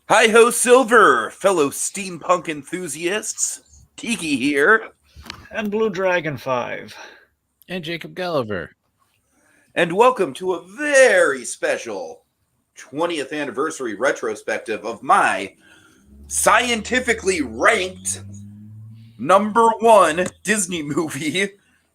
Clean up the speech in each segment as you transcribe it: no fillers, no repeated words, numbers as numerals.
Hi ho, Silver, fellow steampunk enthusiasts. Tiki here, And Blue Dragon 5. And Jacob Gulliver. and welcome to a very special 20th anniversary retrospective of my scientifically ranked number one Disney movie,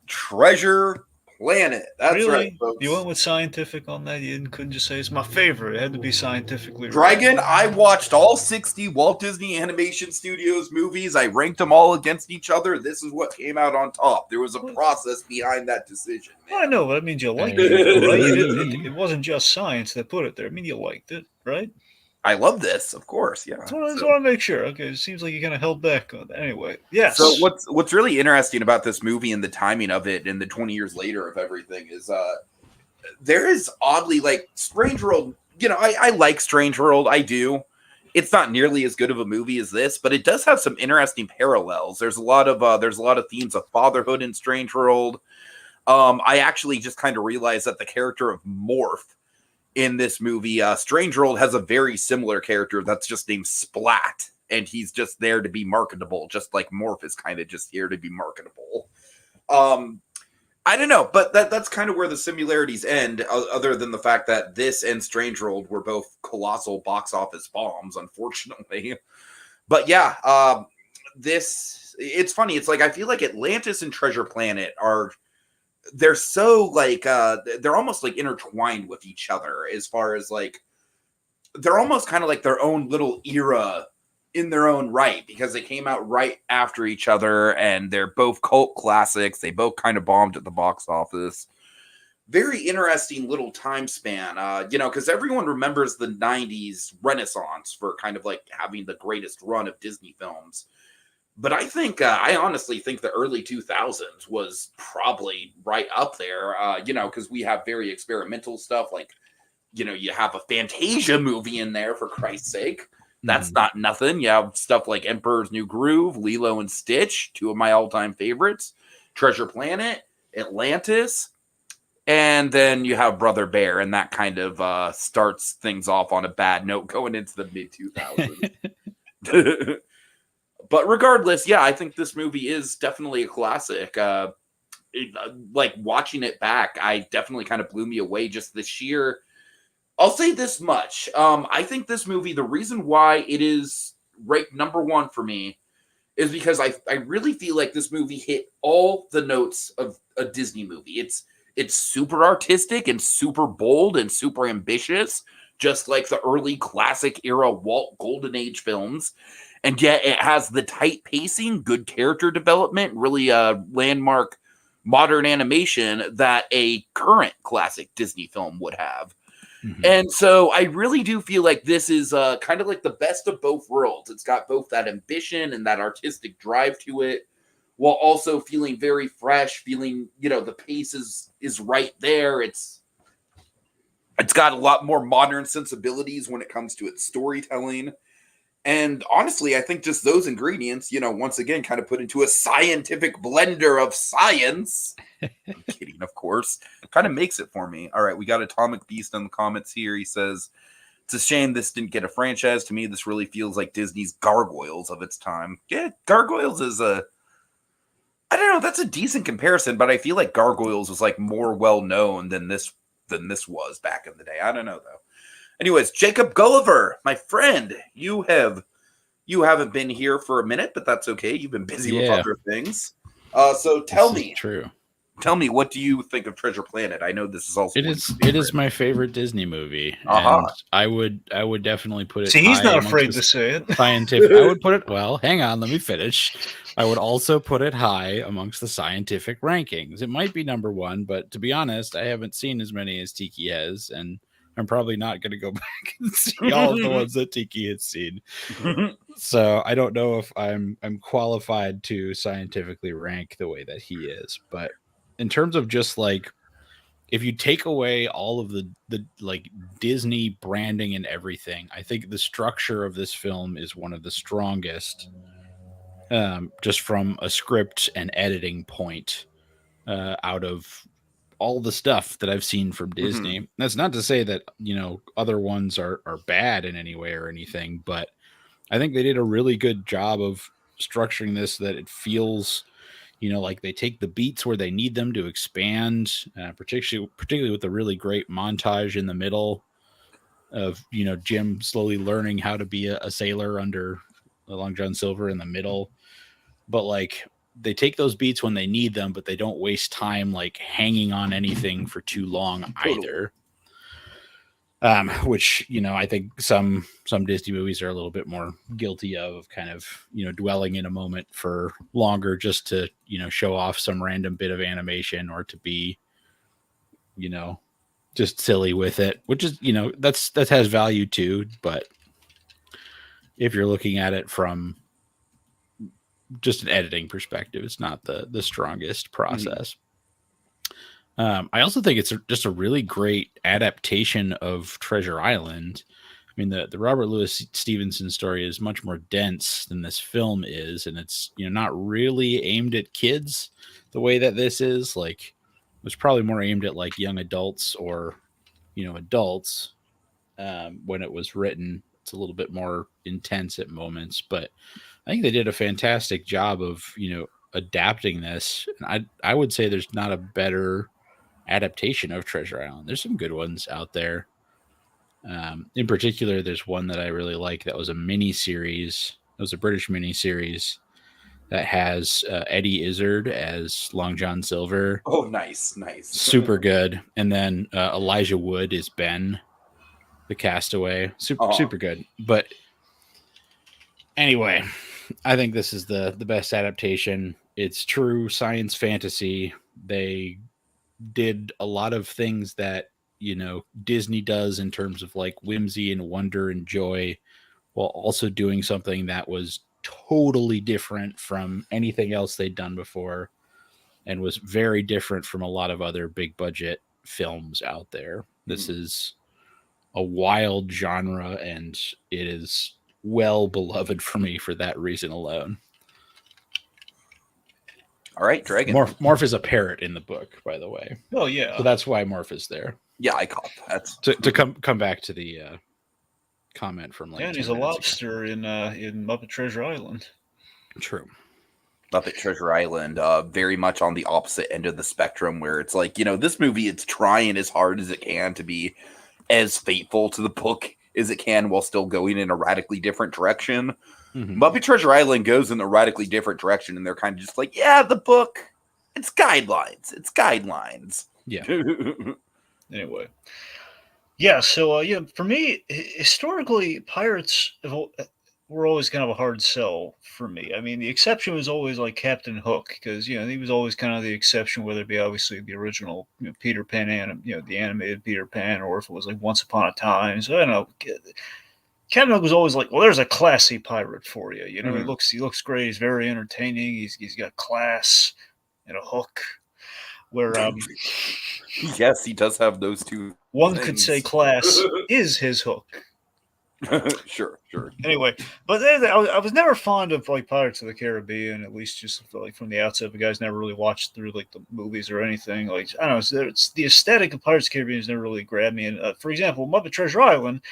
Treasure Planet. That's right, Really? You folks. went with scientific on that? You couldn't just say it's my favorite. It had to be scientifically right. Dragon, I watched all 60 Walt Disney Animation Studios movies. I ranked them all against each other. This is what came out on top. There was a process behind that decision, Well, I man. know, but that means you liked I it, though, right? mean, It wasn't just science that put it there. I mean, you liked it, right? I love this, of course, yeah. I just want to make sure. Okay, it seems like you kind of held back on that. Anyway, yes. So what's really interesting about this movie and the timing of it and the 20 years later of everything is there is oddly like Strange World. I like Strange World. I do. It's not nearly as good of a movie as this, but it does have some interesting parallels. There's a lot of themes of fatherhood in Strange World. I actually just kind of realized that the character of Morph in this movie, Strange World, has a very similar character that's just named Splat, and he's just there to be marketable, just like Morph is kind of just here to be marketable. I don't know, but that's kind of where the similarities end, other than the fact that this and Strange World were both colossal box office bombs, unfortunately. But yeah, it's funny. It's like I feel like Atlantis and Treasure Planet they're so like they're almost like intertwined with each other as far as like they're almost kind of like their own little era in their own right because they came out right after each other and they're both cult classics. They both kind of bombed at the box office. Very interesting little time span, because everyone remembers the 90s Renaissance for kind of like having the greatest run of Disney films. But I honestly think the early 2000s was probably right up there, because we have very experimental stuff like, you have a Fantasia movie in there, for Christ's sake. That's not nothing. You have stuff like Emperor's New Groove, Lilo and Stitch, two of my all-time favorites, Treasure Planet, Atlantis, and then you have Brother Bear, and that kind of starts things off on a bad note going into the mid-2000s. But regardless, yeah, I think this movie is definitely a classic. Like watching it back, I definitely kind of blew me away. Just the sheer. I'll say this much. I think this movie, the reason why it is ranked number one for me, is because I really feel like this movie hit all the notes of a Disney movie. It's super artistic and super bold and super ambitious, just like the early classic era Walt Golden Age films. And yet it has the tight pacing, good character development, really landmark modern animation that a current classic Disney film would have. Mm-hmm. And so I really do feel like this is kind of like the best of both worlds. It's got both that ambition and that artistic drive to it, while also feeling very fresh, feeling, the pace is right there. It's got a lot more modern sensibilities when it comes to its storytelling. And honestly, I think just those ingredients, once again, kind of put into a scientific blender of science. I'm kidding, of course. Kind of makes it for me. All right, we got Atomic Beast in the comments here. He says, it's a shame this didn't get a franchise. To me, this really feels like Disney's Gargoyles of its time. Yeah, Gargoyles is I don't know, that's a decent comparison, but I feel like Gargoyles was like more well-known than this was back in the day. I don't know, though. Anyways, Jacob Gulliver, my friend, you haven't been here for a minute, but that's okay. You've been busy with other things. So tell me, what do you think of Treasure Planet? I know this is also it is my favorite Disney movie, and I would definitely put it. See, he's not afraid to say it. Scientific. I would put it. Well, hang on, let me finish. I would also put it high amongst the scientific rankings. It might be number one, but to be honest, I haven't seen as many as Tiki has, and I'm probably not going to go back and see all of the ones that Tiki had seen. So I don't know if I'm qualified to scientifically rank the way that he is. But in terms of just like, if you take away all of the like Disney branding and everything, I think the structure of this film is one of the strongest, just from a script and editing point, out of all the stuff that I've seen from Disney. That's not to say that, other ones are bad in any way or anything, but I think they did a really good job of structuring this so that it feels, like they take the beats where they need them to expand, particularly with the really great montage in the middle of, Jim slowly learning how to be a sailor under Long John Silver in the middle. But like, they take those beats when they need them, but they don't waste time like hanging on anything for too long either. Which, I think some Disney movies are a little bit more guilty of kind of, dwelling in a moment for longer just to, show off some random bit of animation or to be, just silly with it, which is, that has value too. But if you're looking at it from just an editing perspective, it's not the strongest process. I also think it's just a really great adaptation of Treasure Island. I mean, the Robert Louis Stevenson story is much more dense than this film is, and it's not really aimed at kids the way that this is. Like, it was probably more aimed at like young adults or adults when it was written. It's a little bit more intense at moments, but I think they did a fantastic job of adapting this. And I would say there's not a better adaptation of Treasure Island. There's some good ones out there. In particular, there's one that I really like that was a mini series. It was a British mini series that has Eddie Izzard as Long John Silver. Oh, nice. Super good. And then Elijah Wood is Ben, the castaway. Super good. But anyway, I think this is the best adaptation. It's true science fantasy. They did a lot of things that Disney does in terms of like whimsy and wonder and joy, while also doing something that was totally different from anything else they'd done before and was very different from a lot of other big budget films out there. This is a wild genre, and it is well beloved for me for that reason alone. All right, Dragon. Morph is a parrot in the book, by the way. Oh yeah. So that's why Morph is there. Yeah, I caught that. To come back to the comment from like. Yeah, and he's a lobster in Muppet Treasure Island. True. Muppet Treasure Island, very much on the opposite end of the spectrum, where it's like, this movie, it's trying as hard as it can to be as faithful to the book as it can while still going in a radically different direction. Mm-hmm. Muppet Treasure Island goes in a radically different direction, and they're kind of just like, yeah, the book, it's guidelines. Yeah. Anyway. Yeah, so, for me, historically, pirates were always kind of a hard sell for me. I mean, the exception was always like Captain Hook, because, he was always kind of the exception, whether it be obviously the original Peter Pan, the animated Peter Pan, or if it was like Once Upon a Time. So, I don't know. Captain Hook was always like, well, there's a classy pirate for you. He looks great. He's very entertaining. He's got class and a hook. Where yes, he does have those two. One things. Could say class is his hook. Sure. Anyway, but I was never fond of like Pirates of the Caribbean, at least just like from the outset. The guys never really watched through like the movies or anything. Like, I don't know, it's the aesthetic of Pirates of the Caribbean has never really grabbed me. And for example, Muppet Treasure Island,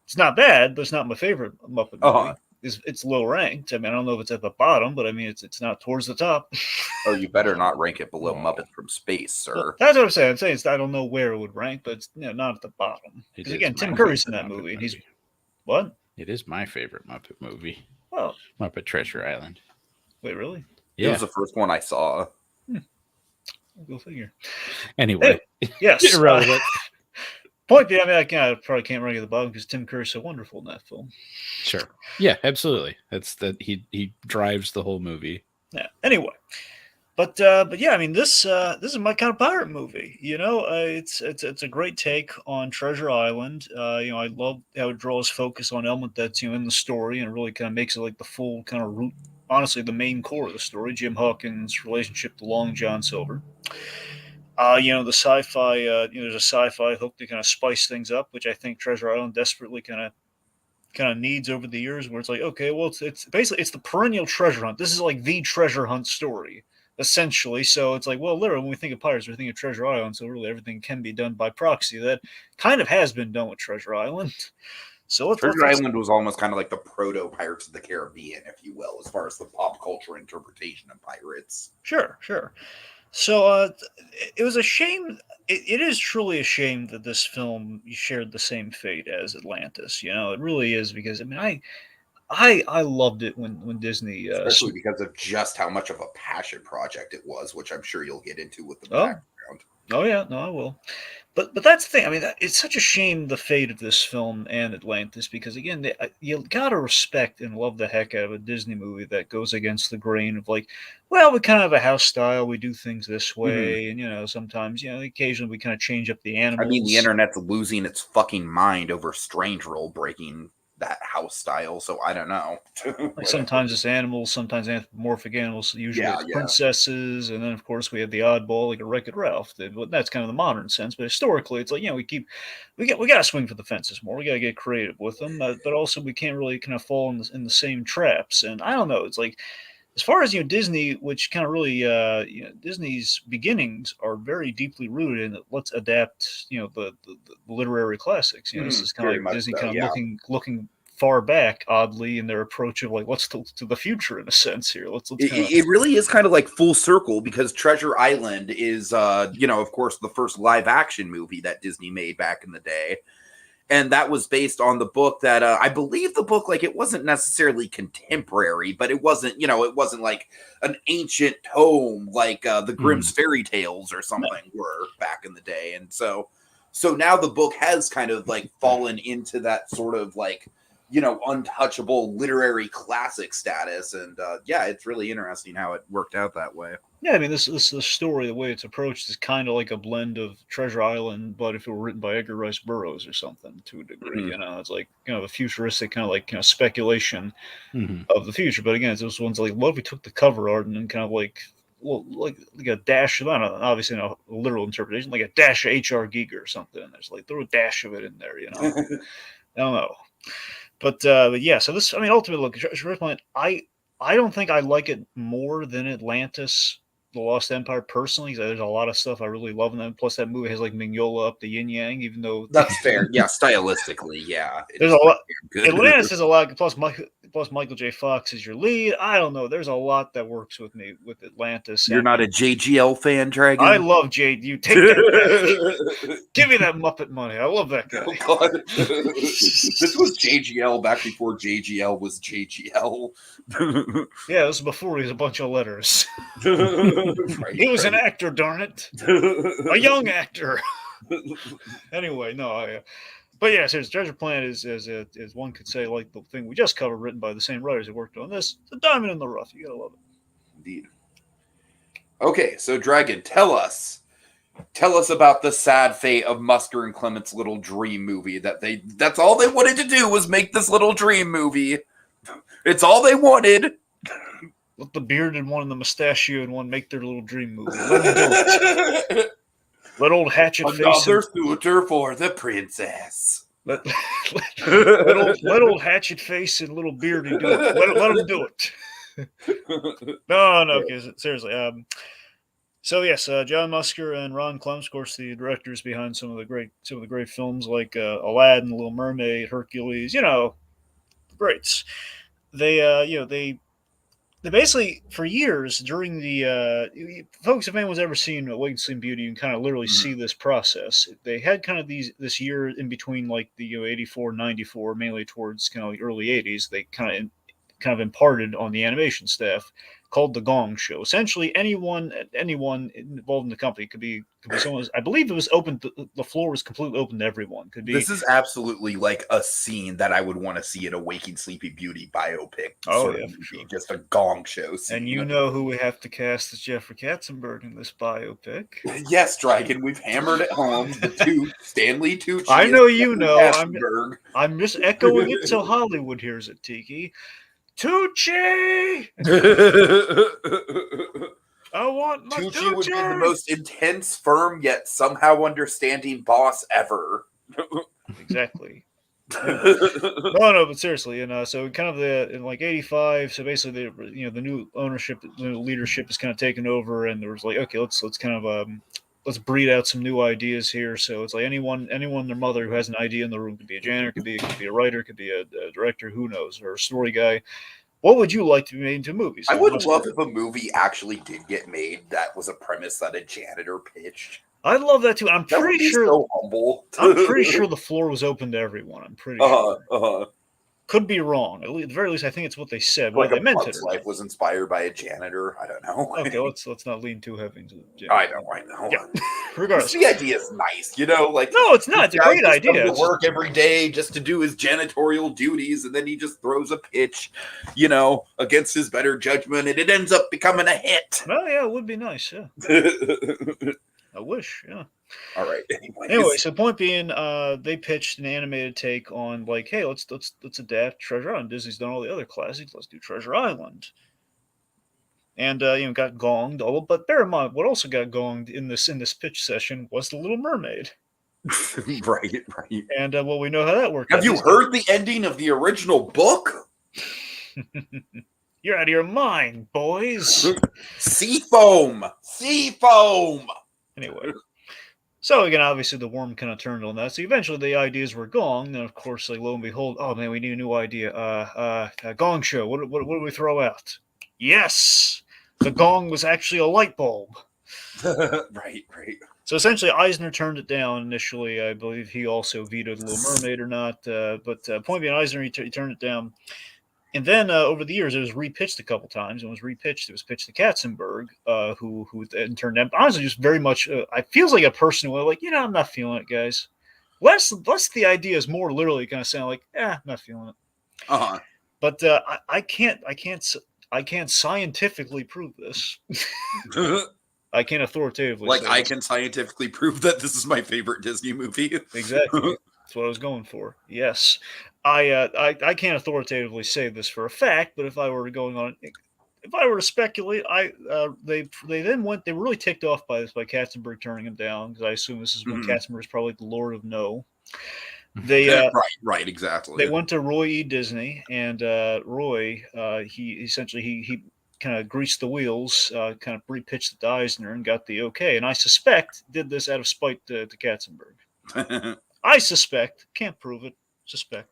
it's not bad, but it's not my favorite Muppet movie. It's low ranked. I mean, I don't know if it's at the bottom, but I mean, it's not towards the top. Oh, you better not rank it below Muppets from Space, sir. Well, that's what I'm saying. I'm saying I don't know where it would rank, but it's not at the bottom. Because again, Tim Curry's in that movie, and he's what? It is my favorite Muppet movie. Well, Muppet Treasure Island. Wait, really? Yeah. It was the first one I saw. Go figure. Anyway, yes. Irrelevant. Point being, I mean, I probably can't rank at the bottom because Tim Curry's so wonderful in that film. Sure. Yeah, absolutely. That's that he drives the whole movie. Yeah. Anyway, but yeah, I mean, this is my kind of pirate movie. It's a great take on Treasure Island. I love how it draws focus on element that's in the story and really kind of makes it like the full kind of root. Honestly, the main core of the story, Jim Hawkins' relationship to Long John Silver. The sci-fi, there's a sci-fi hook to kind of spice things up, which I think Treasure Island desperately kind of needs over the years, where it's like, okay, well, it's basically, it's the perennial treasure hunt. This is like the treasure hunt story, essentially. So it's like, well, literally, when we think of pirates, we're thinking of Treasure Island. So really, everything can be done by proxy. That kind of has been done with Treasure Island. So Treasure Island was almost kind of like the proto Pirates of the Caribbean, if you will, as far as the pop culture interpretation of pirates. Sure. So it was a shame. It is truly a shame that this film shared the same fate as Atlantis. It really is, because I mean, I loved it when Disney. Especially because of just how much of a passion project it was, which I'm sure you'll get into with the Oh, background. oh yeah, no, I will. But that's the thing. I mean, it's such a shame, the fate of this film and Atlantis, because again, you gotta respect and love the heck out of a Disney movie that goes against the grain of like, well, we kind of have a house style, we do things this way, and sometimes occasionally we kind of change up the I mean, the animals. internet's losing its fucking mind over Strange Roll breaking that house style, so I don't know. Like sometimes it's animals, sometimes anthropomorphic animals. Usually Yeah, it's yeah. princesses, and then of course we have the oddball like a Wreck-It Ralph. That's kind of the modern sense, but historically it's like we got to swing for the fences more. We got to get creative with them, but also we can't really kind of fall in the same traps. And I don't know. It's like, as far as Disney, which kind of really Disney's beginnings are very deeply rooted in let's adapt the literary classics. This is kind of Very like much Disney so, kind of yeah. looking far back, oddly, in their approach of like, let's to the future in a sense here. Let's kind of. It really is kind of like full circle, because Treasure Island is, of course, the first live action movie that Disney made back in the day. And that was based on the book that I believe the book, like, it wasn't necessarily contemporary, but it wasn't like an ancient tome like the Grimm's fairy tales or something were back in the day. And so now the book has kind of like fallen into that sort of like, untouchable literary classic status. And it's really interesting how it worked out that way. Yeah, I mean, this story, the way it's approached, is kind of like a blend of Treasure Island, but if it were written by Edgar Rice Burroughs or something, to a degree. It's like the futuristic kind of like speculation of the future. But again, it's those ones like, what if we took the cover art and then kind of like, well, like a dash of, I don't know, obviously not a literal interpretation, like a dash of H.R. Giger or something. And there's like, throw a dash of it in there, I don't know. But yeah, so this, I mean, ultimately, look, Treasure Planet, I don't think I like it more than Atlantis, The Lost Empire, personally, because there's a lot of stuff I really love in that. Plus, that movie has like Mignola up the yin yang, even though that's fair. Yeah, stylistically, yeah. There's a lot. Atlantis is a lot. Plus Michael J. Fox is your lead. I don't know. There's a lot that works with me with Atlantis. You're not a JGL fan, Dragon? I love Jade. You take that back. Give me that Muppet money. I love that guy. Oh, God. This was JGL back before JGL was JGL. Yeah, this was before he was a bunch of letters. Right, he was an actor, darn it. A young actor. Anyway, no, but yeah, seriously, Treasure Planet is one could say, like the thing we just covered, written by the same writers who worked on this. It's a diamond in the rough. You gotta love it. Indeed. Okay, so Dragon, tell us about the sad fate of Musker and Clement's little dream movie. That's all they wanted to do was make this little dream movie. It's all they wanted. Let the bearded one and the mustachioed one make their little dream movie. Let them do it. Let old hatchet face. Another suitor for the princess. Let old hatchet face and little beardy do it. Let them do it. No, because seriously. So yes, John Musker and Ron Clements, of course, the directors behind some of the great films like Aladdin, The Little Mermaid, Hercules. The greats. They basically, for years during the folks, if anyone's ever seen Awakened Sleeping Beauty, you can kind of literally see this process. They had kind of this year in between, like the 84, 94, mainly towards kind of the early 80s. They kind of imparted on the animation staff, called the Gong Show. Essentially, anyone involved in the company could be someone. I believe it was open. The floor was completely open to everyone. Could be. This is absolutely like a scene that I would want to see at a Waking Sleepy Beauty biopic. Oh yeah, for sure. Just a Gong Show scene. And you know who we have to cast as Jeffrey Katzenberg in this biopic? Yes, Dragon. We've hammered it home. The two Stanley Tucci. I know you know. I'm just echoing it so Hollywood hears it, Tiki. Tucci! I want my Tucci would be the most intense, firm, yet somehow understanding boss ever. Exactly. No, but seriously, and so kind of in like '85. So basically, the new ownership, the new leadership is kind of taken over, and there was like, okay, let's kind of let's breed out some new ideas here. So it's like anyone and their mother who has an idea in the room, could be a janitor, could be a writer, could be a director, who knows, or a story guy. What would you like to be made into movies? I would love if a movie actually did get made that was a premise that a janitor pitched. I'd love that too. I'm That would pretty be sure. so humble. I'm pretty sure the floor was open to everyone. I'm pretty sure. Uh-huh. Could be wrong. At the very least, I think it's what they said. Like Whether a they meant it Bug's or not. Life was inspired by a janitor. I don't know. Okay, let's not lean too heavy into the. I know. Yeah. Regardless, the idea is nice, like no, it's not. It's a great just idea. comes to work every day just to do his janitorial duties, and then he just throws a pitch, against his better judgment, and it ends up becoming a hit. Oh yeah, it would be nice. Yeah, I wish. Yeah. All right. Anyway, so point being, they pitched an animated take on like, hey, let's adapt Treasure Island. Disney's done all the other classics. Let's do Treasure Island. And got gonged. But bear in mind, what also got gonged in this pitch session was The Little Mermaid. Right. And well, we know how that worked. Have you heard the ending of the original book? You're out of your mind, boys. Sea foam. Anyway. So again, obviously the worm kind of turned on that. So eventually the ideas were gone. And of course, like lo and behold, oh man, we need a new idea. Gong show. What do we throw out? Yes, the gong was actually a light bulb. Right. So essentially, Eisner turned it down initially. I believe he also vetoed The Little Mermaid or not. But point being, Eisner he turned it down. And then over the years, it was repitched a couple times. It was pitched to Katzenberg, who then turned down. Honestly, just very much. I feels like a person who like, I'm not feeling it, guys. Less the ideas, more literally kind of sound like, I'm not feeling it. Uh-huh. But I can't scientifically prove this. I can't authoritatively. Like I can scientifically prove that this is my favorite Disney movie. Exactly. That's what I was going for. Yes, I can't authoritatively say this for a fact, but if I were to speculate, they were really ticked off by this, by Katzenberg turning him down, because I assume this is when Katzenberg is probably the Lord of No. They right, exactly. They went to Roy E. Disney, and Roy he kind of greased the wheels, kind of repitched it to Eisner and got the okay, and I suspect did this out of spite to Katzenberg. I suspect, can't prove it, suspect.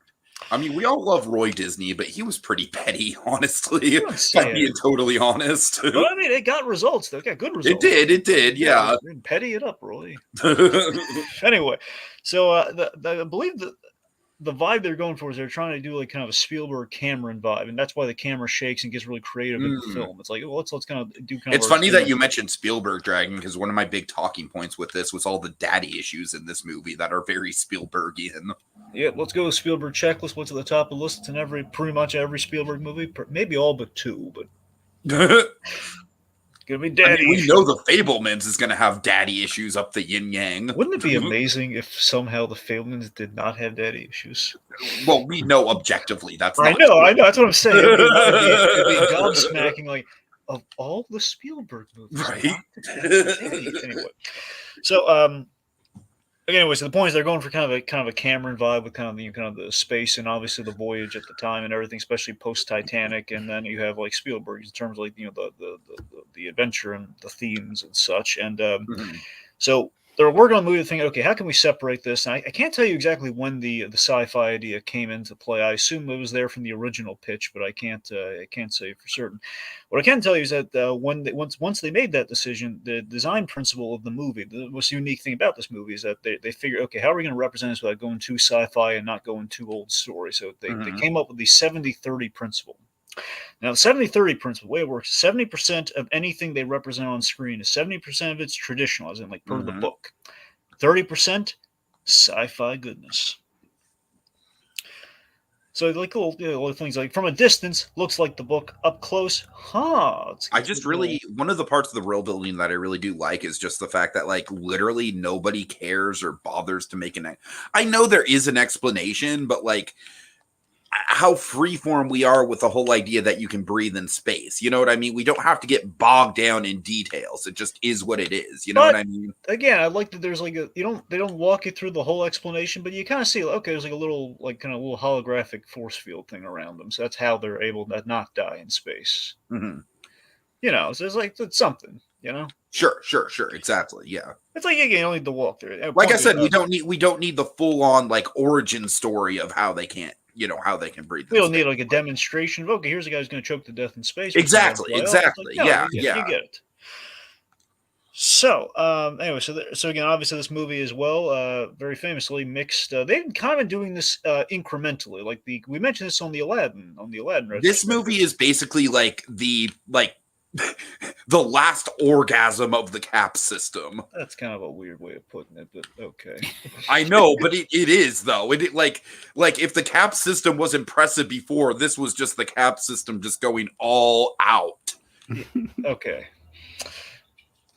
I mean, we all love Roy Disney, but he was pretty petty, honestly. Being totally honest. But I mean, it got results. They got good results. It did, yeah. Petty it up, Roy. Anyway, so I believe the vibe they're going for is they're trying to do like kind of a Spielberg Cameron vibe, and that's why the camera shakes and gets really creative in the film. It's like, well, let's kind of do kind of. It's funny that you mentioned Spielberg dragging, because one of my big talking points with this was all the daddy issues in this movie that are very Spielbergian. Yeah, let's go with Spielberg checklist. What's at the top of the list? It's in pretty much every Spielberg movie, maybe all but two, but. Gonna be daddy. I mean, we know the Fablemans is gonna have daddy issues up the yin yang. Wouldn't it be amazing if somehow the Fablemans did not have daddy issues? Well, we know objectively that's. I know. That's what I'm saying. It'd be gobsmacking. Like, of all the Spielberg movies, right? Anyway, so Anyway, so the point is they're going for kind of a Cameron vibe with kind of the space and obviously the voyage at the time and everything, especially post Titanic, and then you have like Spielberg in terms of like the adventure and the themes and such, and so they're working on the movie thinking, okay, how can we separate this? And I can't tell you exactly when the sci-fi idea came into play. I assume it was there from the original pitch, but I can't say for certain. What I can tell you is that once they made that decision, the design principle of the movie, the most unique thing about this movie is that they figured, okay, how are we going to represent this without going too sci-fi and not going too old story? So they came up with the 70-30 principle. Now, the 70-30 principle, the way it works, 70% of anything they represent on screen is 70% of it's traditional, as in like per the book. 30% sci-fi goodness. So like little things like from a distance looks like the book, up close, I just really one of the parts of the world building that I really do like is just the fact that like literally nobody cares or bothers to make I know there is an explanation, but like how freeform we are with the whole idea that you can breathe in space. You know what I mean? We don't have to get bogged down in details. It just is what it is. You know what I mean? Again, I like that there's like they don't walk you through the whole explanation, but you kind of see, okay, there's like a little little holographic force field thing around them, so that's how they're able to not die in space. Mm-hmm. You know, so it's something. You know. Sure, exactly, yeah. It's like, you don't need to walk through it. Like I said, we don't need the full on like origin story of how they can't, how they can breathe. We don't need like a demonstration of, okay, here's a guy who's going to choke to death in space. Exactly. Like, no, yeah. You get it. So, anyway, so again, obviously, this movie as well, very famously mixed. They've kind of been doing this incrementally. Like we mentioned this on the Aladdin This movie is basically like the last orgasm of the cap system. That's kind of a weird way of putting it, but okay. I know, but it is though. It like if the cap system was impressive before, this was just the cap system just going all out. Okay.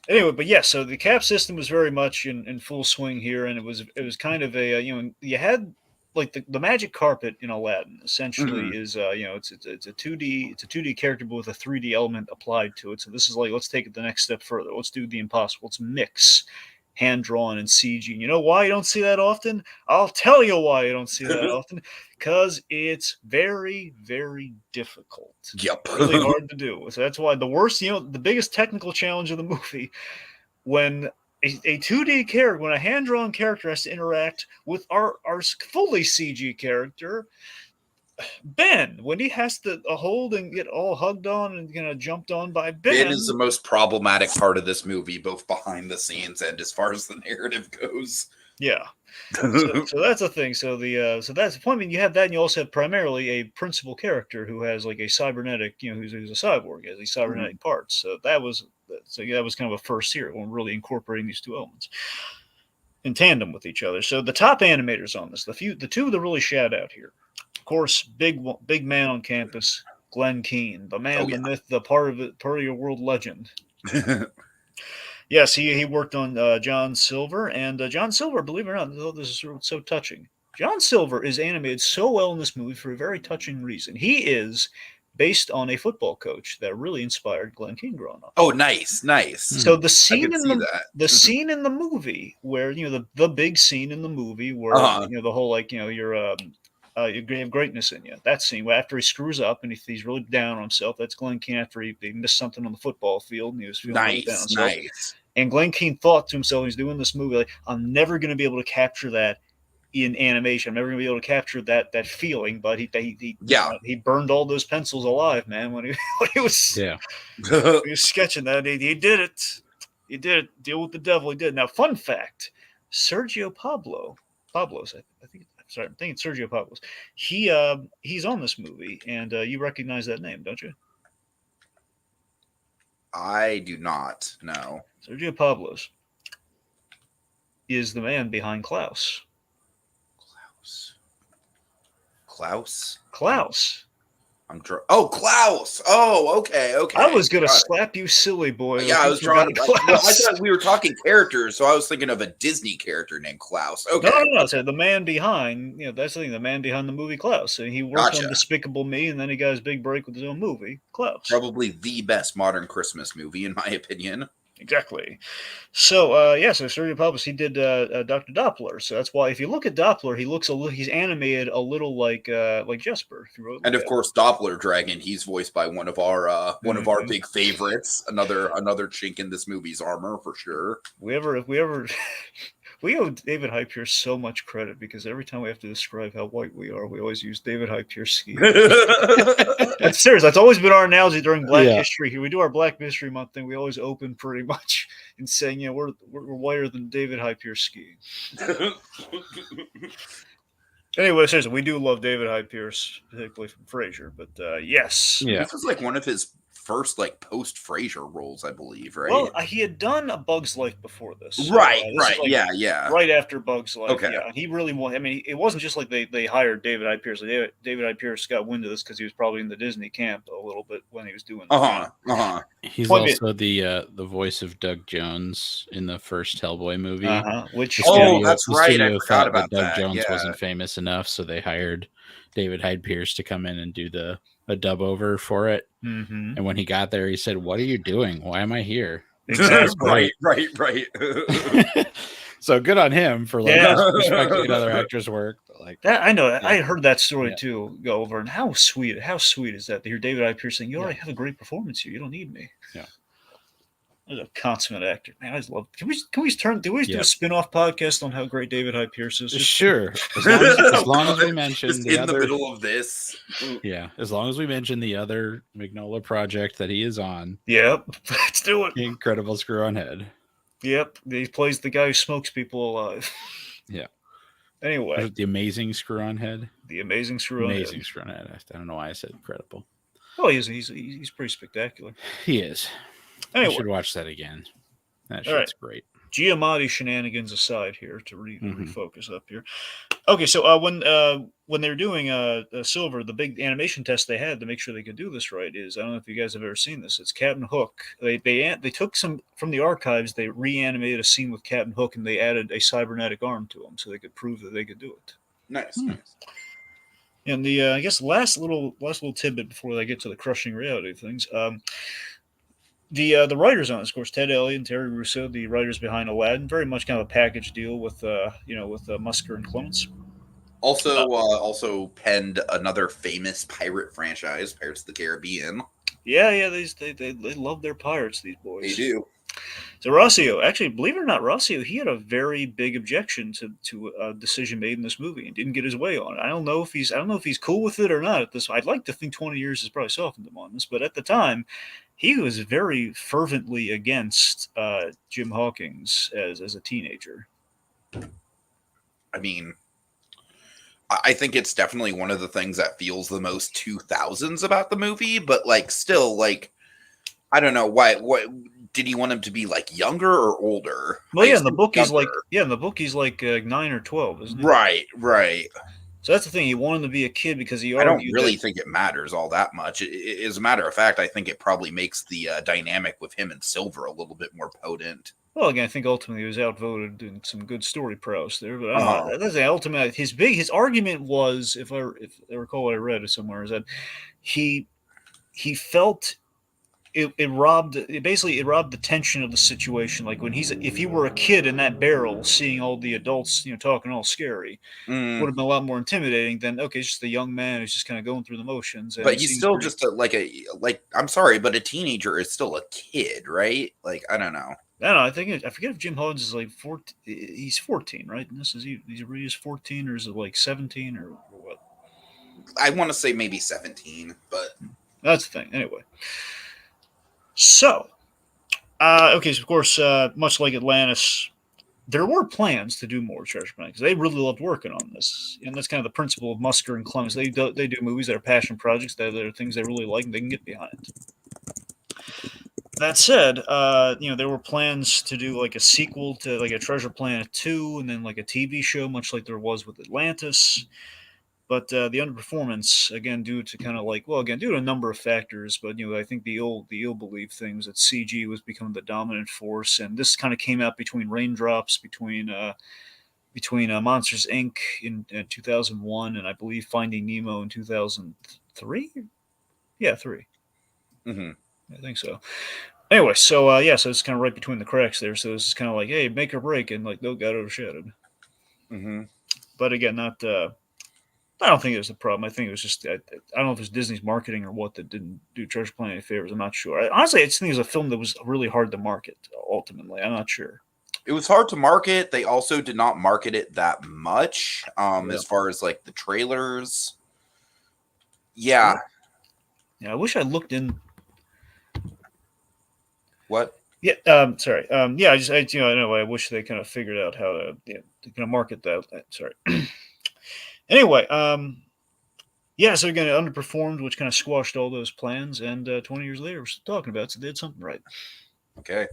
Anyway, but yes, so the cap system was very much in full swing here, and it was kind of a you had like the magic carpet in Aladdin essentially is it's a 2D character but with a 3D element applied to it. So this is like, let's take it the next step further. Let's do the impossible. Let's mix hand drawn and CG. And you know why you don't see that often? I'll tell you why you don't see that often. Because it's very, very difficult. Yep. Really hard to do. So that's why the worst, the biggest technical challenge of the movie, when a 2D character, when a hand-drawn character has to interact with our fully CG character, Ben, when he has to hold and get all hugged on and jumped on by Ben. Ben is the most problematic part of this movie, both behind the scenes and as far as the narrative goes. Yeah. So that's a thing. So that's the point. I mean, you have that, and you also have primarily a principal character who has like a cybernetic, who's a cyborg, has these cybernetic parts. So that was kind of a first here when really incorporating these two elements in tandem with each other. So the top animators on this, the two that really shout out here, of course, big man on campus, Glenn Keane, the man, the myth, the part of your world legend. Yes, he worked on John Silver, and John Silver, believe it or not, this is so touching. John Silver is animated so well in this movie for a very touching reason. He is based on a football coach that really inspired Glenn Keane growing up. Oh, nice. So the scene scene in the movie where the big scene in the movie where the whole you have greatness in you. That scene after he screws up and he's really down on himself. That's Glenn Keane after he missed something on the football field and he was feeling really down on himself. Nice. And Glenn Keane thought to himself, he's doing this movie, like, I'm never going to be able to capture that in animation. I'm never going to be able to capture that feeling. But he burned all those pencils alive, man. When he was sketching that, he did it. He did it. Deal with the devil. He did. Now, fun fact: Sergio Pablos. I'm thinking Sergio Pablos. He's on this movie, and you recognize that name, don't you? I do not know. Sergio Pablos is the man behind Klaus. Klaus. Klaus. Oh, okay. I was gonna slap you, silly boy. Yeah, I was trying. I thought we were talking characters, so I was thinking of a Disney character named Klaus. Okay. No. So the man behind, that's the thing. The man behind the movie Klaus. So he worked on Despicable Me, and then he got his big break with his own movie, Klaus. Probably the best modern Christmas movie, in my opinion. Exactly. So so Sergio Pablos, he did Dr. Doppler. So that's why if you look at Doppler, he's animated a little like Jesper. And of course, Doppler Dragon, he's voiced by one of our big favorites. Another chink in this movie's armor for sure. We owe David Hyde Pierce so much credit because every time we have to describe how white we are, we always use David Hyde Pierce ski. That's serious. That's always been our analogy during Black History. We do our Black History Month thing. We always open pretty much in saying, we're whiter than David Hyde Pierce skiing. Anyway, seriously, we do love David Hyde Pierce, particularly from Frasier. But yes, this was like one of his first like post Frasier roles, I believe, right? Well, he had done A Bug's Life before this. So, Right, this is right, yeah. right after Bug's Life. Okay. Yeah, he really wanted. I mean, it wasn't just like they hired David I. Pierce. David I. Pierce got wind of this because he was probably in the Disney camp a little bit when he was doing. He's Point also the voice of Doug Jones in the first Hellboy movie. Which that's the right. I studio forgot thought about that Doug that. Jones Yeah. wasn't famous enough, so they hired David Hyde Pierce to come in and do a dub over for it. Mm-hmm. And when he got there, he said, "What are you doing? Why am I here?" Exactly. right. So good on him for like respecting other actors' work. But like that, I know. Yeah. I heard that story too go over, and how sweet is that to hear David I. Pierce saying, "You already have a great performance here. You don't need me." Yeah. There's a consummate actor. Man, I just love. Can we do a spin-off podcast on how great David Hyde Pierce is? Sure. As long as we mention just in the middle of this. Yeah, as long as we mention the other Mignola project that he is on. Yep. Let's do it. Incredible Screw on Head. Yep. He plays the guy who smokes people alive. Yeah. Anyway. The Amazing Screw on Head. The Amazing Screw on Head. Amazing Screw on Head. I don't know why I said incredible. Oh, he's pretty spectacular. He is. Anyway. I should watch that again. That shit's great. Giamatti shenanigans aside here to refocus up here. Okay, so when they were doing Silver, the big animation test they had to make sure they could do this right is, I don't know if you guys have ever seen this. It's Captain Hook. They took some from the archives. They reanimated a scene with Captain Hook and they added a cybernetic arm to him so they could prove that they could do it. Nice. And the I guess last little tidbit before they get to the crushing reality of things. The writers on this, of course, Ted Elliott and Terry Russo, the writers behind Aladdin, very much kind of a package deal with Musker and Clements. Also penned another famous pirate franchise, Pirates of the Caribbean. Yeah, they love their pirates, these boys. They do. So Rossio, actually, believe it or not, Rossio, he had a very big objection to a decision made in this movie and didn't get his way on it. I don't know if he's cool with it or not. At this, I'd like to think 20 years has probably softened him on this, but at the time, he was very fervently against Jim Hawkins as a teenager. I mean, I think it's definitely one of the things that feels the most 2000s about the movie, but like still, like, I don't know why. What did he want him to be, like, younger or older? Well, yeah, in the book he's like 9 or 12, isn't he? Right. So that's the thing. He wanted him to be a kid because he. I don't really think it matters all that much. As a matter of fact, I think it probably makes the dynamic with him and Silver a little bit more potent. Well, again, I think ultimately he was outvoted in some good story prowess there, but I don't know. That's the ultimate. His argument was, if I recall what I read somewhere, is that he felt it robbed the tension of the situation. Like if he were a kid in that barrel, seeing all the adults, talking all scary, would have been a lot more intimidating than it's just a young man who's just kind of going through the motions. And but he's still just I'm sorry, but a teenager is still a kid, right? Like, I don't know. I forget if Jim Hawkins is like 14. He's 14, right? And he's 14, or is it like 17 or what? I want to say maybe 17, but that's the thing. Anyway. So, so of course, much like Atlantis, there were plans to do more Treasure Planet because they really loved working on this, and that's kind of the principle of Musker and Clements. They do movies that are passion projects, that are things they really like and they can get behind. That said, there were plans to do like a sequel to like a Treasure Planet 2, and then like a TV show, much like there was with Atlantis. But the underperformance, again, due to due to a number of factors, but I think the ill believed thing was that CG was becoming the dominant force, and this kind of came out between Raindrops, between Monsters Inc. in 2001, and I believe Finding Nemo in 2003. Yeah, 3. Mm-hmm. I think so. Anyway, so it's kind of right between the cracks there. So this is kind of like, hey, make or break, and like, got overshadowed. Mm-hmm. But again, not. I don't think it was a problem. I think it was just, I don't know if it was Disney's marketing or what that didn't do Treasure Planet any favors. I'm not sure. Honestly, I just think it was a film that was really hard to market, ultimately. I'm not sure. It was hard to market. They also did not market it that much as far as like the trailers. Yeah. Yeah, I wish I looked in. What? Yeah, sorry. I wish they kind of figured out how to kind of market that. Sorry. Anyway, Yeah, so again, it underperformed, which kind of squashed all those plans. And 20 years later, we're still talking about it, so they did something right. Okay.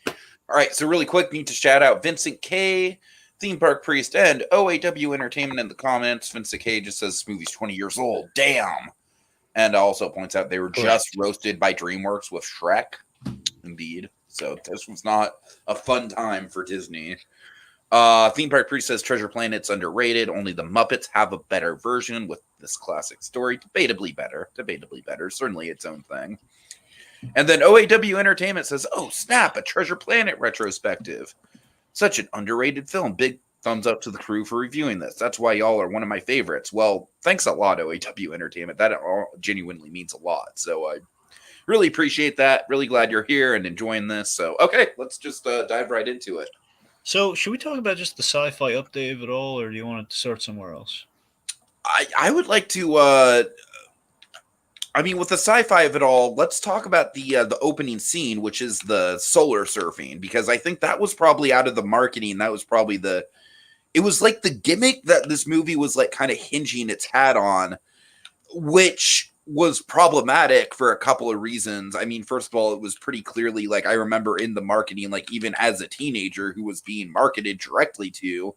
All right, so really quick, need to shout out Vincent K, Theme Park Priest, and OAW Entertainment in the comments. Vincent K just says this movie's 20 years old. Damn. And also points out they were just roasted by DreamWorks with Shrek. Indeed. So this was not a fun time for Disney. Theme Park Priest says Treasure Planet's underrated. Only the Muppets have a better version with this classic story. Debatably better. Certainly its own thing. And then OAW Entertainment says, oh, snap, a Treasure Planet retrospective. Such an underrated film. Big thumbs up to the crew for reviewing this. That's why y'all are one of my favorites. Well, thanks a lot, OAW Entertainment. That genuinely means a lot. So I really appreciate that. Really glad you're here and enjoying this. So, okay, let's just dive right into it. So, should we talk about just the sci-fi update at all, or do you want to start somewhere else? I would like to... with the sci-fi of it all, let's talk about the opening scene, which is the solar surfing, because I think that was probably out of the marketing. That was probably it was like the gimmick that this movie was like kind of hinging its hat on, which was problematic for a couple of reasons. I mean, first of all, it was pretty clearly like I remember in the marketing, like even as a teenager who was being marketed directly to,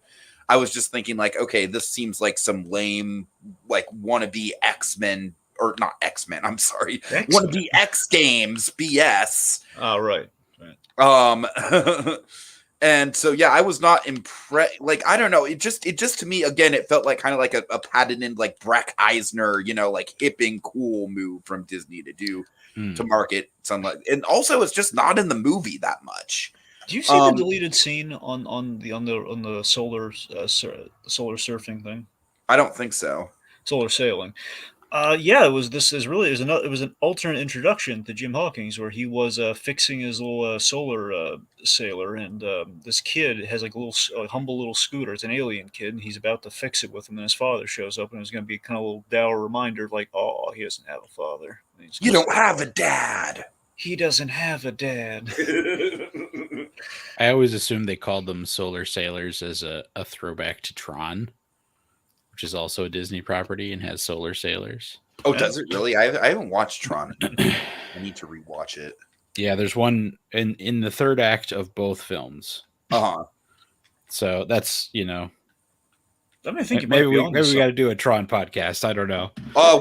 I was just thinking like, okay, this seems like some lame, like wannabe X-Men. Or not X-Men, I'm sorry. One of the X Games BS. Oh, right. And so yeah, I was not impressed. Like, I don't know. It just to me, again, it felt like kind of like a patented like Breck Eisner, like hip and cool move from Disney to do to market something. And also it's just not in the movie that much. Do you see the deleted scene on the solar surfing thing? I don't think so. Solar sailing. It was an alternate introduction to Jim Hawkins where he was fixing his little solar sailor, and this kid has like a little humble little scooter. It's an alien kid, and he's about to fix it with him. And his father shows up, and it's going to be kind of a little dour reminder, like, oh, he doesn't have a father. You don't have a dad. He doesn't have a dad. I always assumed they called them solar sailors as a throwback to Tron, which is also a Disney property and has solar sailors. Oh, does it really? I haven't watched Tron. I need to rewatch it. Yeah, there's one in the third act of both films. Uh-huh. So that's, I think maybe we got to do a Tron podcast. I don't know.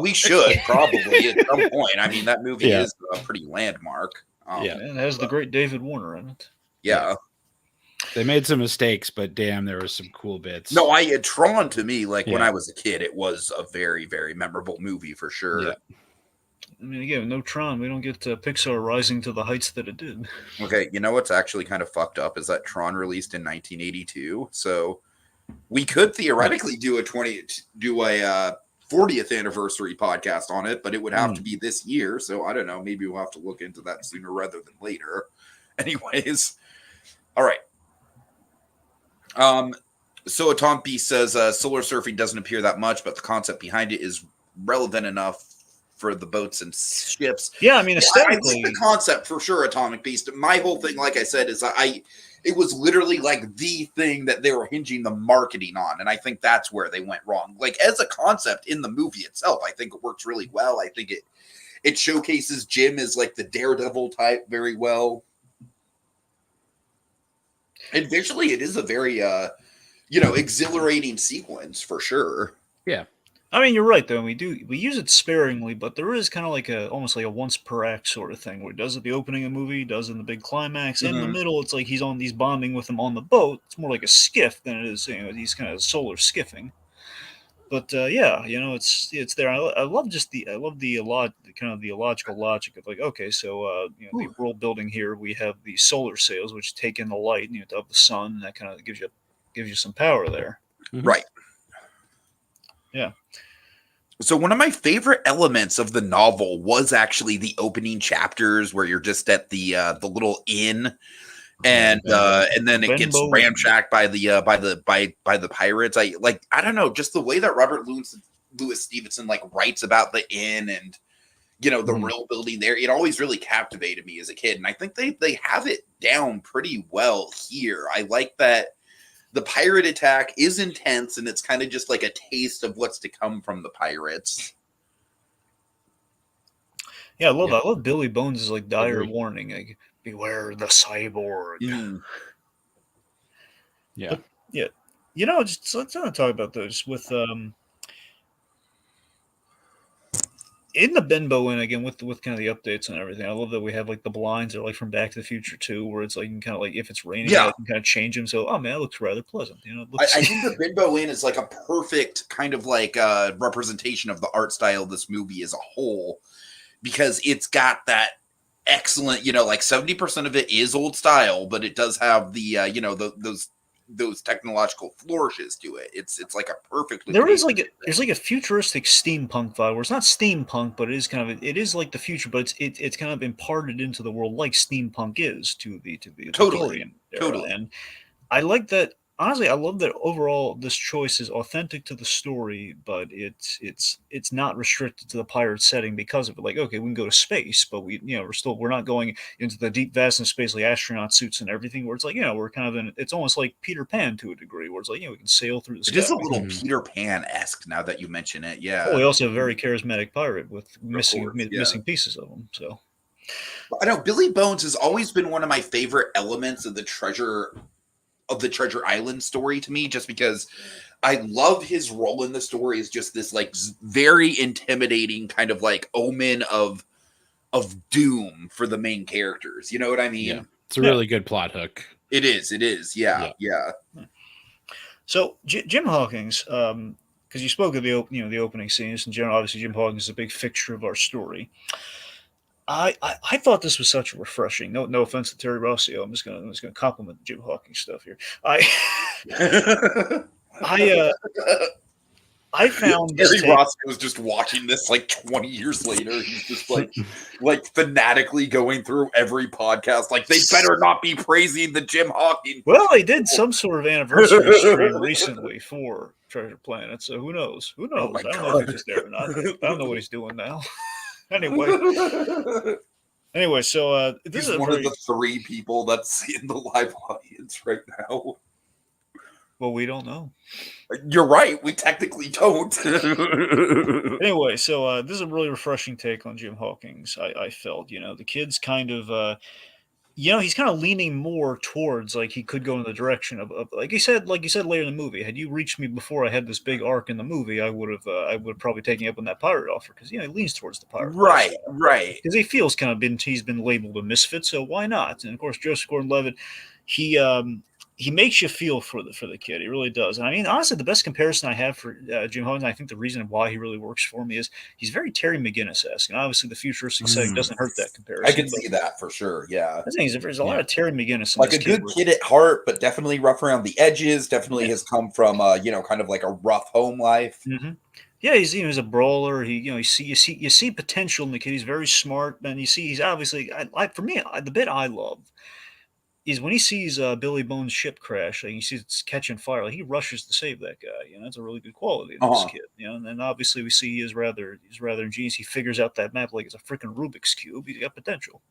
We should probably at some point. I mean, that movie is a pretty landmark. It has the great David Warner in it. Yeah. They made some mistakes, but damn, there was some cool bits. No, Tron to me, like when I was a kid, it was a very, very memorable movie for sure. Yeah. I mean, again, no Tron, we don't get Pixar rising to the heights that it did. Okay, you know what's actually kind of fucked up is that Tron released in 1982, so we could theoretically do a 40th anniversary podcast on it, but it would have to be this year. So I don't know. Maybe we'll have to look into that sooner rather than later. Anyways, all right. So Tom B says solar surfing doesn't appear that much, but the concept behind it is relevant enough for the boats and ships. Yeah, I mean, aesthetically, I like the concept for sure. Atomic Beast. My whole thing, like I said, is it was literally like the thing that they were hinging the marketing on, and I think that's where they went wrong. Like as a concept in the movie itself, I think it works really well. I think it showcases Jim as like the daredevil type very well. And visually, it is a very, exhilarating sequence for sure. Yeah, I mean, you're right though. We use it sparingly, but there is kind of like almost like a once per act sort of thing where it does at the opening of the movie, does in the big climax. In the middle, it's like he's bonding with him on the boat. It's more like a skiff than it is. He's kind of solar skiffing. But it's there. I love the illogical logic of like, okay, so the world building here, we have the solar sails which take in the light, of the sun, and that kind of gives you some power there. Right. Yeah. So one of my favorite elements of the novel was actually the opening chapters where you're just at the little inn. And then it gets ramshacked by the pirates. I don't know, just the way that Robert Louis Stevenson like writes about the inn and the real building there. It always really captivated me as a kid, and I think they have it down pretty well here. I like that the pirate attack is intense, and it's kind of just like a taste of what's to come from the pirates. Yeah, I love Yep. that. I love Billy Bones' like dire Agree. warning, like beware the cyborg. Yeah. But yeah, just let's not talk about those with in the Benbow in again with kind of the updates and everything. I love that we have like the blinds are like from Back to the Future too, where it's like you can kind of like if it's raining, Yeah. you can kind of change them. So oh man, it looks rather pleasant. It I looks. think the Bimbo Inn is like a perfect kind of like representation of the art style of this movie as a whole, because it's got that excellent, like 70% of it is old style, but it does have the those technological flourishes to it. It's like a perfectly There is paced like thing. there's like a futuristic steampunk vibe where it's not steampunk, but it is like the future, but it's kind of imparted into the world like steampunk is to the Totally. Victorian era, Totally. and I like that. Honestly, I love that overall this choice is authentic to the story, but it's not restricted to the pirate setting because of it. Like, okay, we can go to space, but we're not going into the deep vastness of space like astronaut suits and everything. Where it's like we're kind of in. It's almost like Peter Pan to a degree, where it's like we can sail through the It sky. is a little Mhm. Peter Pan-esque now that you mention it. Oh, we Yeah. also have a very charismatic pirate with Of course. Yeah. missing pieces of him. So I know Billy Bones has always been one of my favorite elements of the Treasure Island story to me, just because I love his role in the story is just this like very intimidating kind of like omen of doom for the main characters. You know what I mean? Yeah. It's a yeah. really good plot hook. It is. It is. Yeah. Yeah. Yeah. So Jim Hawkins, because you spoke of the opening scenes in general. Obviously, Jim Hawkins is a big fixture of our story. I thought this was such a refreshing. No offense to Terry Rossio. I'm just gonna compliment the Jim Hawkins stuff here. I I found this Terry take. Ross was just watching this like 20 years later. He's just like fanatically going through every podcast. Like, they better not be praising the Jim Hawkins. Well, they did some sort of anniversary stream recently for Treasure Planet, so who knows? Who Oh knows? my I don't know if God. he's just there or not. I don't know what he's doing now. Anyway, so this He's is a one of very the 3 people that's in the live audience right now. well, we don't know. You're right. We technically don't. Anyway, so this is a really refreshing take on Jim Hawkins. I felt, the kid's kind of, he's kind of leaning more towards like he could go in the direction of like you said later in the movie. Had you reached me before I had this big arc in the movie, I would have probably taken you up on that pirate offer because he leans towards the pirate Right. lifestyle. Right. Because he feels he's been labeled a misfit, so why not? And of course, Joseph Gordon-Levitt, he he makes you feel for the kid. He really does. And I mean, honestly, the best comparison I have for Jim Hawkins, I think the reason why he really works for me is he's very Terry McGinnis-esque, and obviously the futuristic setting doesn't hurt that I comparison. can see that for sure. Yeah. I think there's a lot of Terry McGinnis in Like this a good kid. kid at heart, but definitely rough around the edges. Definitely has come from, kind of like a rough home life. Mm-hmm. Yeah, he's a brawler. You see potential in the kid. He's very smart, and you see he's obviously. For me, the bit I love is when he sees Billy Bones' ship crash. Like, he sees it's catching fire. Like, he rushes to save that guy. That's a really good quality in this kid. And obviously we see he's rather ingenious. He figures out that map like it's a freaking Rubik's cube. He's got potential.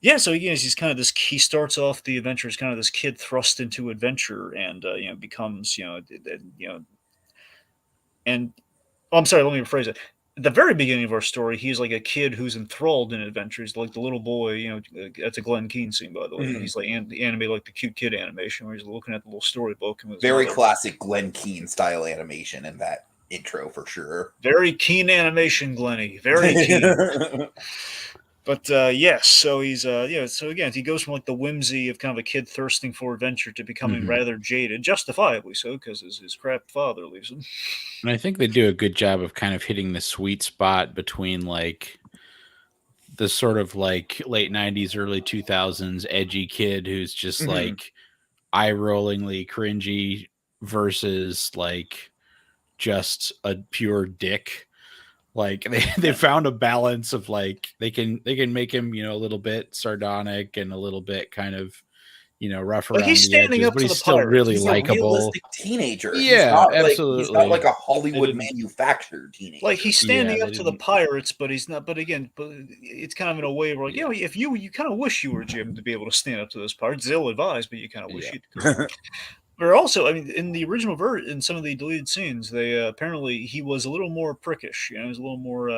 Yeah, so he's kind of this. He starts off the adventure as kind of this kid thrust into adventure, and becomes and oh, I'm sorry, let me rephrase it. At the very beginning of our story, he's like a kid who's enthralled in adventures, like the little boy. That's a Glenn Keane scene, by the way. He's like animated like the cute kid animation, where he's looking at the little storybook. And Very classic Glenn Keane style animation in that intro for sure. Very keen animation, Glenny. Very keen. But yes, so he's So again, he goes from like the whimsy of kind of a kid thirsting for adventure to becoming rather jaded, justifiably so, because his crap father leaves him. And I think they do a good job of kind of hitting the sweet spot between like the sort of like late 90s, early 2000s edgy kid who's just like eye-rollingly cringy versus like just a pure dick. Like they found a balance of like they can make him a little bit sardonic and a little bit kind of rough around he's the standing edges, up but to he's the still pirates. really He's likable. a realistic teenager. Yeah, he's not like a They Hollywood didn't- manufactured teenager. Like he's standing Yeah, up they to the didn't- pirates, but he's not. But again, it's kind of in a way where, like, if you kind of wish you were Jim to be able to stand up to those pirates. Ill advised, but you kind of wish Yeah. you could. But also, I mean, in the original version, in some of the deleted scenes, they apparently he was a little more prickish. You know, he was a little more,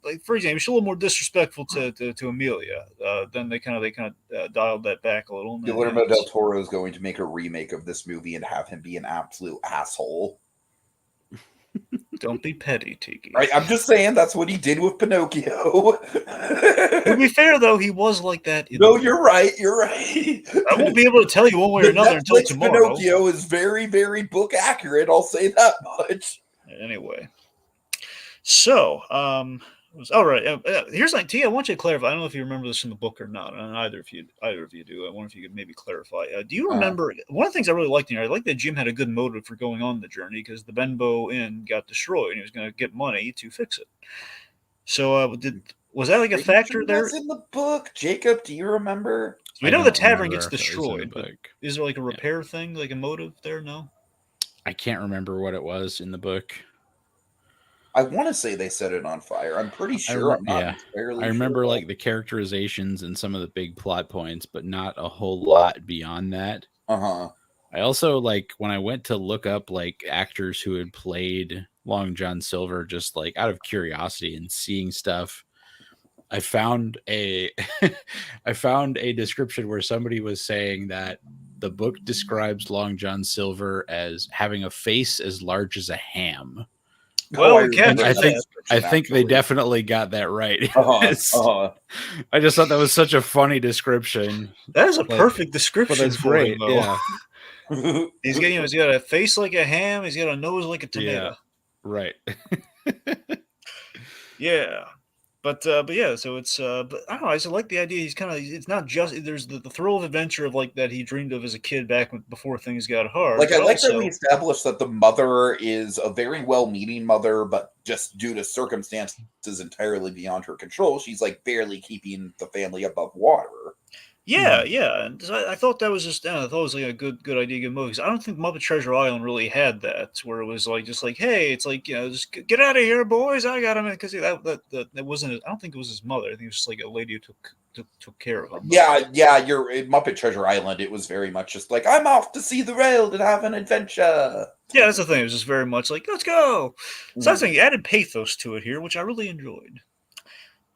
like for example, he was a little more disrespectful to Amelia. Then they kind of dialed that back a little. And Guillermo del Toro is going to make a remake of this movie and have him be an absolute asshole. Don't be petty, Tiki. Right, I'm just saying that's what he did with Pinocchio. To be fair, though, he was like that. No, you're right. You're right. I won't be able to tell you one way or another until tomorrow. Pinocchio is very, very book accurate. I'll say that much. Anyway, so all right. Here's like T. I want you to clarify. I don't know if you remember this in the book or not, and either of you do. I wonder if you could maybe clarify. Do you remember one of the things I really liked in here? I like that Jim had a good motive for going on the journey because the Benbow Inn got destroyed, and he was going to get money to fix it. So, was that like a factor there? That's in the book, Jacob. Do you remember? We know the tavern gets destroyed, but is there like a repair thing, like a motive there? No, I can't remember what it was in the book. I want to say they set it on fire. I'm pretty sure. I remember like the characterizations and some of the big plot points, but not a whole lot beyond that. I also like when I went to look up like actors who had played Long John Silver, just like out of curiosity and seeing stuff. I found a description where somebody was saying that the book describes Long John Silver as having a face as large as a ham. Well, I think they definitely got that right. I just thought that was such a funny description. That is a perfect description. That's great. Yeah. He's got a face like a ham. He's got a nose like a tomato. Yeah. Right. Yeah. But yeah, so it's but I don't know. I just like the idea. It's not just there's the thrill of adventure of like that he dreamed of as a kid back before things got hard. Like I like that we established that the mother is a very well-meaning mother, but just due to circumstances entirely beyond her control, she's like barely keeping the family above water. Yeah, and I thought that was just I thought it was like a good idea, good movie. I don't think Muppet Treasure Island really had that, where it was like just like, hey, it's like just get out of here, boys, I got him, because that wasn't. I don't think it was his mother. I think it was just like a lady who took care of him. Yeah, you're in Muppet Treasure Island. It was very much just like I'm off to see the rail and have an adventure. Yeah, that's the thing. It was just very much like let's go. So that's the thing. He added pathos to it here, which I really enjoyed.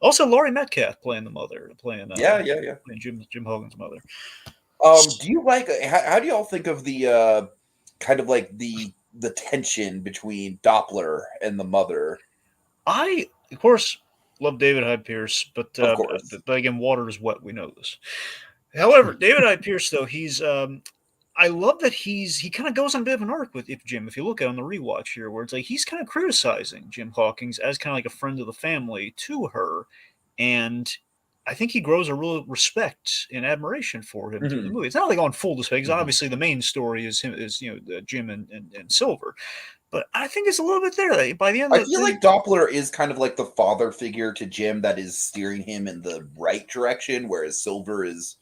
Also, Laurie Metcalf playing the mother, playing Jim Hogan's mother. Do you like? How do y'all think of the kind of like the tension between Doppler and the mother? I, of course, love David Hyde Pierce, but again, water is wet. We know this. However, David Hyde Pierce, though, he's I love that he kind of goes on a bit of an arc with Jim. If you look at it on the rewatch here, where it's like he's kind of criticizing Jim Hawkins as kind of like a friend of the family to her, and I think he grows a real respect and admiration for him through the movie. It's not like on full display because obviously the main story is Jim and Silver, but I think it's a little bit there. By the end, I feel like Doppler is kind of like the father figure to Jim that is steering him in the right direction, whereas Silver is,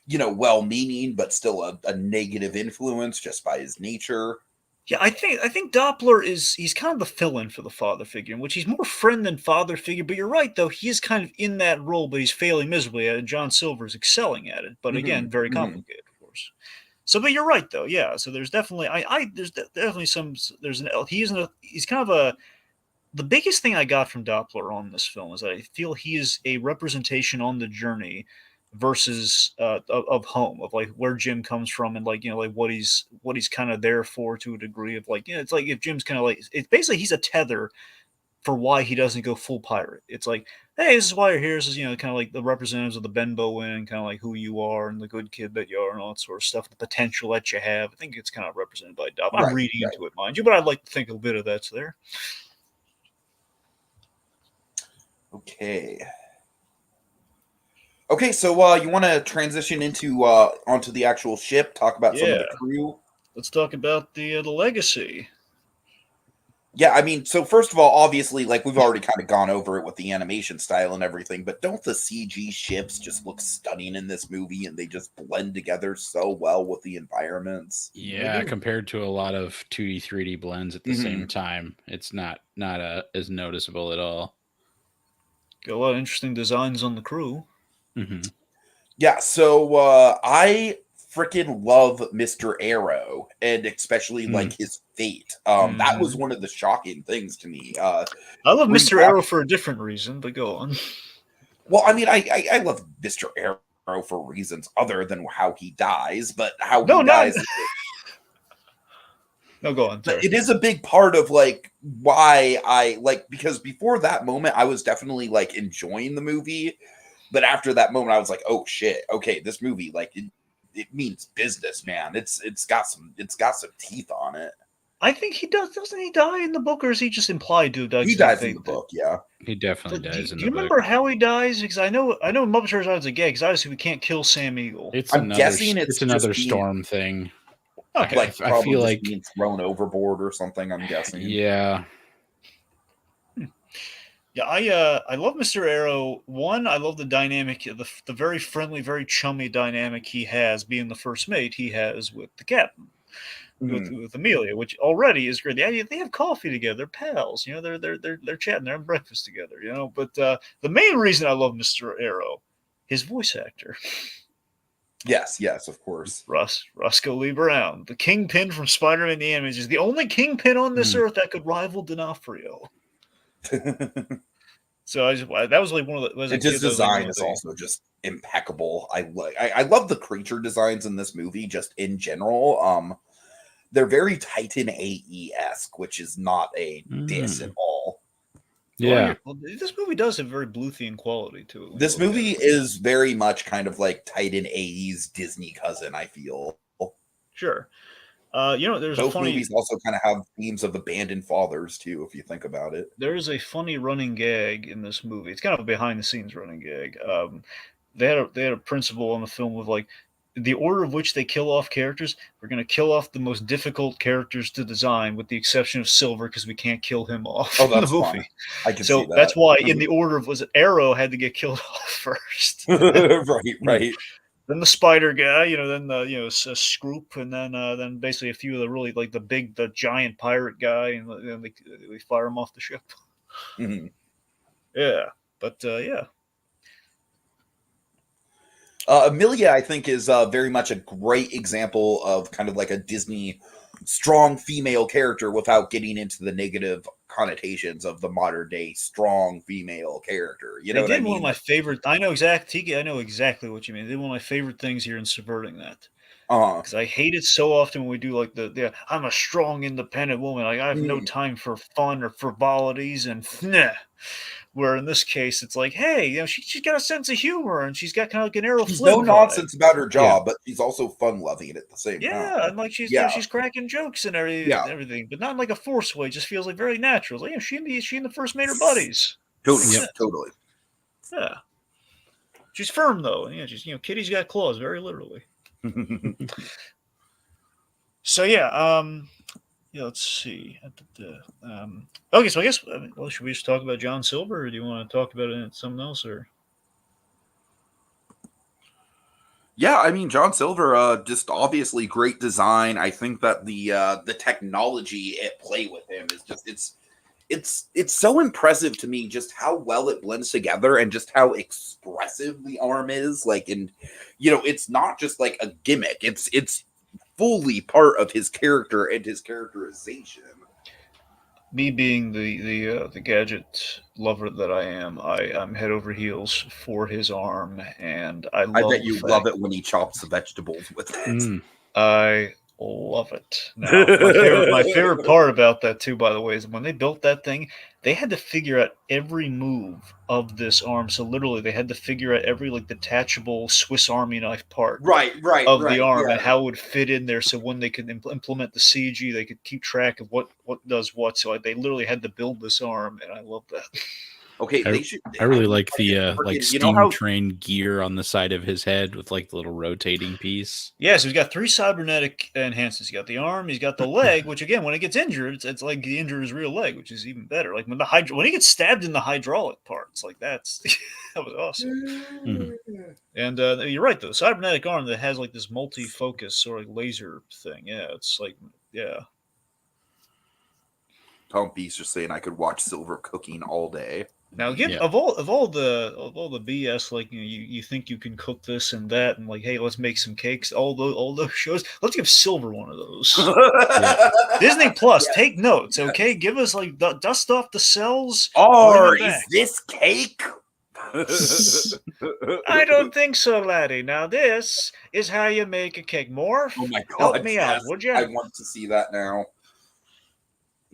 well-meaning, but still a negative influence just by his nature. Yeah, I think Doppler he's kind of the fill-in for the father figure, in which he's more friend than father figure. But you're right, though, he is kind of in that role, but he's failing miserably at it. John Silver's excelling at it, but again, very complicated, of course. So, but you're right, though. Yeah. So there's definitely he's kind of the biggest thing I got from Doppler on this film is that I feel he is a representation on the journey versus of home, of like where Jim comes from, and like like what he's kind of there for, to a degree of like it's like if Jim's kind of like it's basically he's a tether for why he doesn't go full pirate. It's like, hey, this is why you're here. This is kind of like the representatives of the Benbow Inn, kind of like who you are and the good kid that you are and all that sort of stuff, the potential that you have. I think it's kind of represented by Dob. I'm reading into it, mind you, but I'd like to think a bit of that's there. Okay, so you want to transition onto the actual ship, talk about some of the crew? Let's talk about the legacy. Yeah, I mean, so first of all, obviously, like we've already kind of gone over it with the animation style and everything, but don't the CG ships just look stunning in this movie, and they just blend together so well with the environments? Yeah, compared to a lot of 2D, 3D blends at the same time, it's not as noticeable at all. Got a lot of interesting designs on the crew. Yeah, so I freaking love Mr. Arrow and especially Hmm. like his fate. That was one of the shocking things to me. I love Mr. rewatch- Arrow for a different reason, but go on. Well, I mean, I love Mr. Arrow for reasons other than how he dies, but how No, he not. dies. No, go on. Sorry. It is a big part of like why I like, because before that moment I was definitely like enjoying the movie, but after that moment I was like, oh shit, okay, this movie like it means business, man. It's got some teeth on it. I think he does. Doesn't he die in the book, or is he just implied to have died? He dies in the book, yeah. He definitely But dies in do the you book. remember how he dies? Because I know Muppet Show is a gag. Because obviously we can't kill Sam Eagle. I'm guessing it's another just being- storm thing. Okay. Like I probably feel just like being thrown overboard or something, I'm guessing. yeah. Yeah, I love Mr. Arrow. One, I love the dynamic, the very friendly, very chummy dynamic he has, being the first mate he has with the captain, with Amelia, which already is great. They have coffee together, they're pals. You know, they're chatting, they're having breakfast together. You know, but the main reason I love Mr. Arrow, his voice actor. Yes, of course. Roscoe Lee Brown, the Kingpin from Spider-Man the Animated, is the only Kingpin on this earth that could rival D'Onofrio. So that was like one of the. And his design is also just impeccable. I love the creature designs in this movie, just in general. They're very Titan AE-esque, which is not a diss at all. Yeah. Well, this movie does have very Bluethian quality to it. This movie is very much kind of like Titan AE's Disney cousin, I feel. Sure. There's both movies also kind of have themes of abandoned fathers too, if you think about it. There's a funny running gag in this movie. It's kind of a behind the scenes running gag. They had a principle on the film of like the order of which they kill off characters. We're going to kill off the most difficult characters to design, with the exception of Silver, because we can't kill him off in the movie. Fun. I can see that. That's why in the order of Arrow had to get killed off first. right. Then the spider guy, then the Scroop, and then basically a few of the really like the giant pirate guy, and they fire him off the ship. Mm-hmm. Yeah, but yeah. Amelia, I think, is very much a great example of kind of like a Disney strong female character without getting into the negative connotations of the modern day strong female character. You know what I mean? One of my favorite. I know Tiki. I know exactly what you mean. They did one of my favorite things here in subverting that. Because I hate it so often when we do like I'm a strong, independent woman. Like I have no time for fun or frivolities and where in this case it's like, hey, she's got a sense of humor and she's got kind of like an Arrow. She's no nonsense about her job, but she's also fun loving at the same time. Yeah, and like she's she's cracking jokes and everything, but not in like a forced way. It just feels like very natural. Like she and the first mate are buddies. Totally. Yeah. She's firm though. Yeah, she's Kitty's got claws, very literally. So let's see. Okay, so I guess should we just talk about John Silver, or do you want to talk about something else, or? Yeah, I mean John Silver, just obviously great design. I think that the technology at play with him is just it's so impressive to me, just how well it blends together and just how expressive the arm is. Like, and it's not just like a gimmick. It's fully part of his character and his characterization. Me being the gadget lover that I am, I'm head over heels for his arm, and I bet you love it when he chops the vegetables with it. I love it. Now, my favorite part about that too, by the way, is when they built that thing, they had to figure out every move of this arm. So literally, they had to figure out every detachable Swiss Army knife part, of the arm, and how it would fit in there. So when they could implement the CG, they could keep track of what does what. So they literally had to build this arm, and I love that. Okay, I really like the steam train gear on the side of his head with the little rotating piece. Yeah, so he's got 3 cybernetic enhancements. He's got the arm, he's got the leg, which again, when it gets injured, it's like he injured his real leg, which is even better. Like when he gets stabbed in the hydraulic parts, like that was awesome. Mm-hmm. And you're right though, the cybernetic arm that has this multi-focus sort of laser thing. Yeah, it's Tom B's just saying I could watch Silver cooking all day. Now, Yeah. of all the BS, like you think you can cook this and that, and like, hey, let's make some cakes. All those shows. Let's give Silver one of those. Disney Plus, Yes, take notes, yes. okay? Give us like dust off the cells. Or bring it is back. this cake? I don't think so, laddie. Now this is how you make a cake. Morph, Oh my help god, me yes. out, would you? I want to see that now.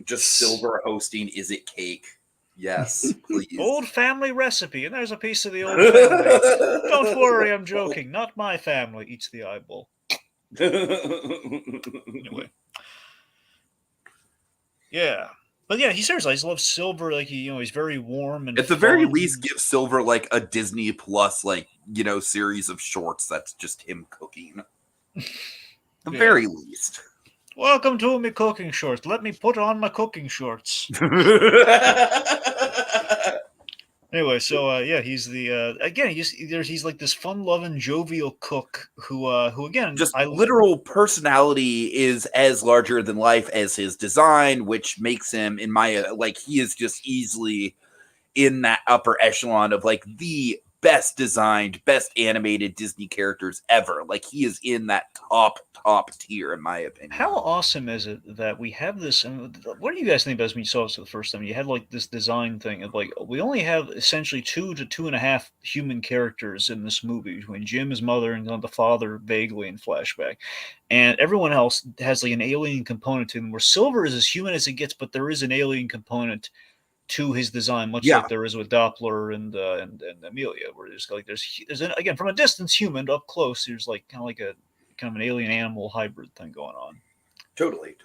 Just Silver hosting Is It Cake? Yes, please. Old family recipe, and there's a piece of the old family. Don't worry, I'm joking. Not my family eats the eyeball. Anyway. Yeah. But yeah, he seriously, I just love Silver. Like he's very warm and at the very fun. least, give Silver like a Disney Plus series of shorts that's just him cooking. The very least. Welcome to me cooking shorts. Let me put on my cooking shorts. Anyway, so he's the again. He's like this fun-loving, jovial cook who again just literal personality is as larger than life as his design, which makes him, in my he is just easily in that upper echelon of like the best designed, best animated Disney characters ever. Like he is in that top tier, in my opinion. How awesome is it that we have this? What do you guys think about this when you saw this for the first time? You had like this design thing of like we only have essentially 2 to 2.5 human characters in this movie between Jim, his mother, and the father vaguely in flashback, and everyone else has like an alien component to them. Where Silver is as human as it gets, but there is an alien component to his design, much like there is with Doppler and Amelia, where there's again from a distance human, up close there's like kind of an alien animal hybrid thing going on. Totally.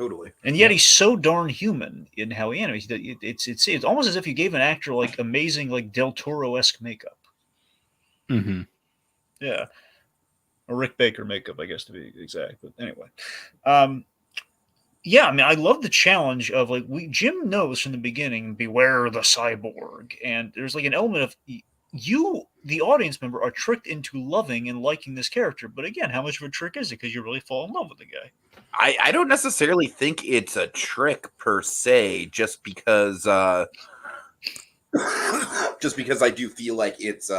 And yet he's so darn human in how he animates. It's almost as if you gave an actor like amazing like Del Toro-esque makeup. Mm-hmm. Yeah, or Rick Baker makeup, I guess to be exact. But anyway, yeah, I mean, I love the challenge of like Jim knows from the beginning, beware the cyborg, and there's like an element of you, the audience member, are tricked into loving and liking this character. But again, how much of a trick is it? Because you really fall in love with the guy. I don't necessarily think it's a trick per se, just because I do feel like it's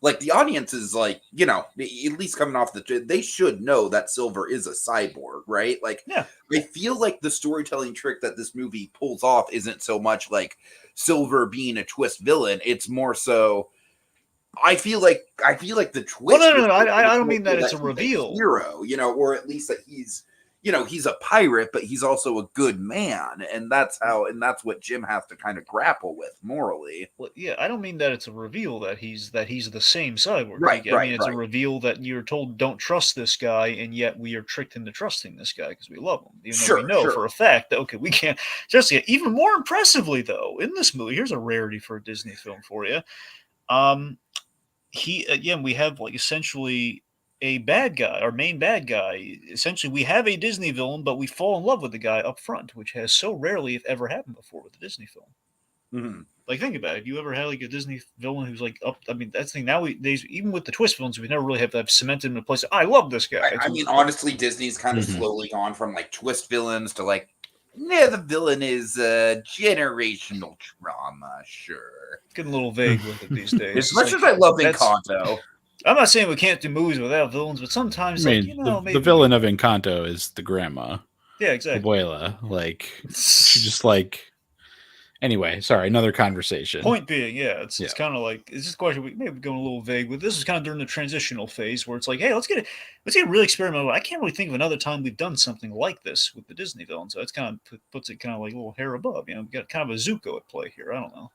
like the audience is like, at least coming off they should know that Silver is a cyborg, right? Like, yeah. I feel like the storytelling trick that this movie pulls off isn't so much like Silver being a twist villain. It's more so, I feel like the twist. Well, no. I don't mean that it's a reveal, hero, or at least that he's a pirate, but he's also a good man, and that's what Jim has to kind of grapple with morally. Well, yeah, I don't mean that it's a reveal that he's the same cyborg. Right. I mean it's a reveal that you're told don't trust this guy, and yet we are tricked into trusting this guy because we love him. Even though we know for a fact that we can't. Just even more impressively though, in this movie, here's a rarity for a Disney film for you. We have like essentially a bad guy, our main bad guy. Essentially, we have a Disney villain, but we fall in love with the guy up front, which has so rarely, if ever, happened before with a Disney film. Mm-hmm. Like, think about it. Have you ever had like a Disney villain who's like up? I mean, that's the thing. Nowadays, even with the twist villains, we never really have that cemented in a place. I love this guy. I mean, honestly, Disney's kind of slowly gone from like twist villains to like, the villain is generational trauma. Sure, getting a little vague with it these days. As much as I love Encanto. I'm not saying we can't do movies without villains, but sometimes, maybe the villain of Encanto is the grandma. Yeah, exactly. Abuela, like she just like. Anyway, sorry, another conversation. Point being, it's kind of like it's just a question. We maybe going a little vague, but this is kind of during the transitional phase where it's like, hey, let's get really experimental. I can't really think of another time we've done something like this with the Disney villain, so it's kind of puts it kind of like a little hair above. We've got kind of a Zuko at play here. I don't know.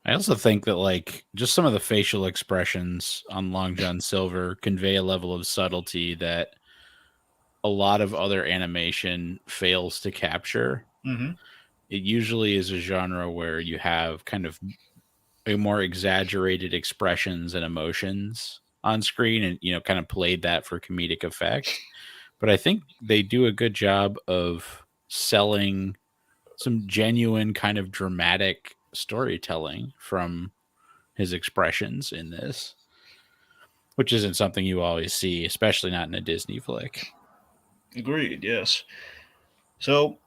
I also think that like just some of the facial expressions on Long John Silver convey a level of subtlety that a lot of other animation fails to capture. Mm-hmm. It usually is a genre where you have kind of a more exaggerated expressions and emotions on screen and, kind of played that for comedic effect. But I think they do a good job of selling some genuine kind of dramatic storytelling from his expressions in this, which isn't something you always see, especially not in a Disney flick. Agreed. Yes. So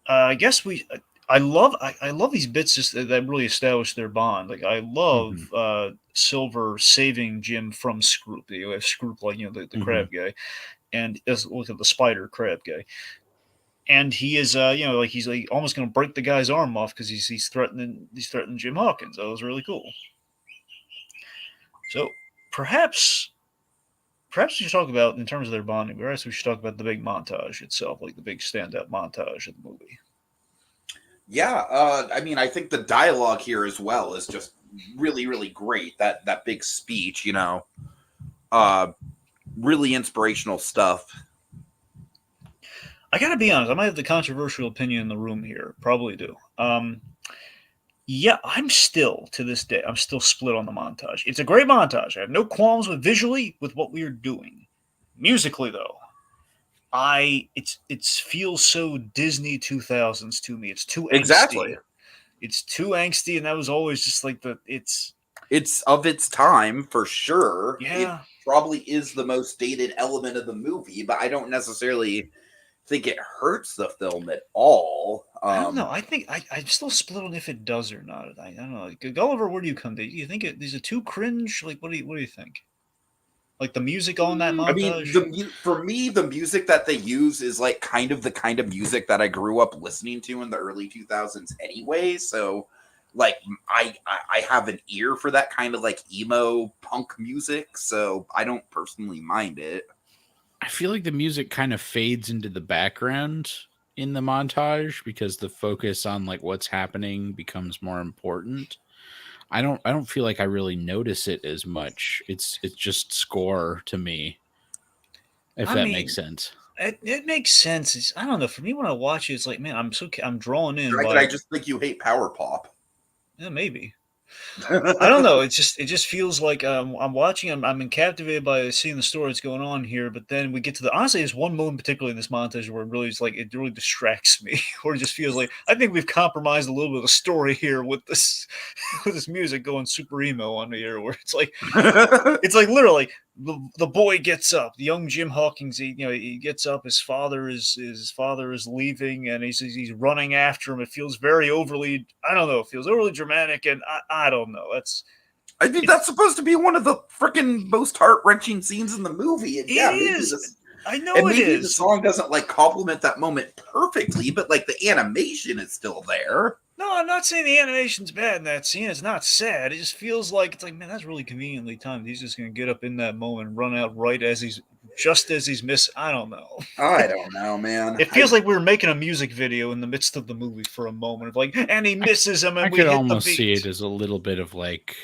I guess I love these bits just that really establish their bond. Like I love Mhm. Silver saving Jim from Scroop. You have Scroop, like the Mhm. crab guy, and look at the spider crab guy, and he is like he's like almost going to break the guy's arm off because he's threatening Jim Hawkins. That was really cool. So perhaps perhaps we should talk about, in terms of their bonding, perhaps we should talk about the big montage itself, like the big standout montage of the movie. Yeah, I mean, I think the dialogue here as well is just really, really great. That big speech, uh, really inspirational stuff. I gotta be honest, I might have the controversial opinion in the room here. Probably do. Yeah, I'm still, to this day, I'm still split on the montage. It's a great montage. I have no qualms with visually with what we are doing. Musically, though, it feels so Disney 2000s to me. It's too angsty. Exactly. It's too angsty, and that was always just like It's of its time for sure. It yeah. probably is the most dated element of the movie, but I don't necessarily think it hurts the film at all. I don't know. I think I'm still split on if it does or not. I don't know. Like, Gulliver, where do you come to? Do you think is it too cringe? Like, what do you think? Like the music on that I mean, montage? for me, the music that they use is like kind of the kind of music that I grew up listening to in the early 2000s anyway. So, like, I have an ear for that kind of like emo punk music. So I don't personally mind it. I feel like the music kind of fades into the background in the montage because the focus on like what's happening becomes more important. I don't feel like I really notice it as much. It's just score to me, if I that makes mean, sense. it makes sense. I don't know. For me, when I watch it, it's like, man, I'm drawn in Right? That I by just think you hate power pop. maybe. I don't know. It just feels like I'm watching. I'm captivated by seeing the story that's going on here. But then we get to the honestly, there's one moment particularly in this montage where it really distracts me, or it just feels like I think we've compromised a little bit of the story here with this with this music going super emo on the air, where it's like literally the boy gets up, the young Jim Hawkins. He gets up. His father is leaving, and he's running after him. It feels very overly. I don't know. It feels overly dramatic, and I don't know. I think It's that's supposed to be one of the freaking most heart wrenching scenes in the movie. And it yeah, is. I know and it maybe the is. song doesn't like complement that moment perfectly, but like the animation is still there. No, I'm not saying the animation's bad in that scene. It's not sad. It just feels like it's like, man, that's really conveniently timed. He's just gonna get up in that moment and run out right as he's missing. I don't know. I don't know, man. It feels like we were making a music video in the midst of the movie for a moment of like, and he misses him, I and we could hit the almost see it beat. as a little bit of like,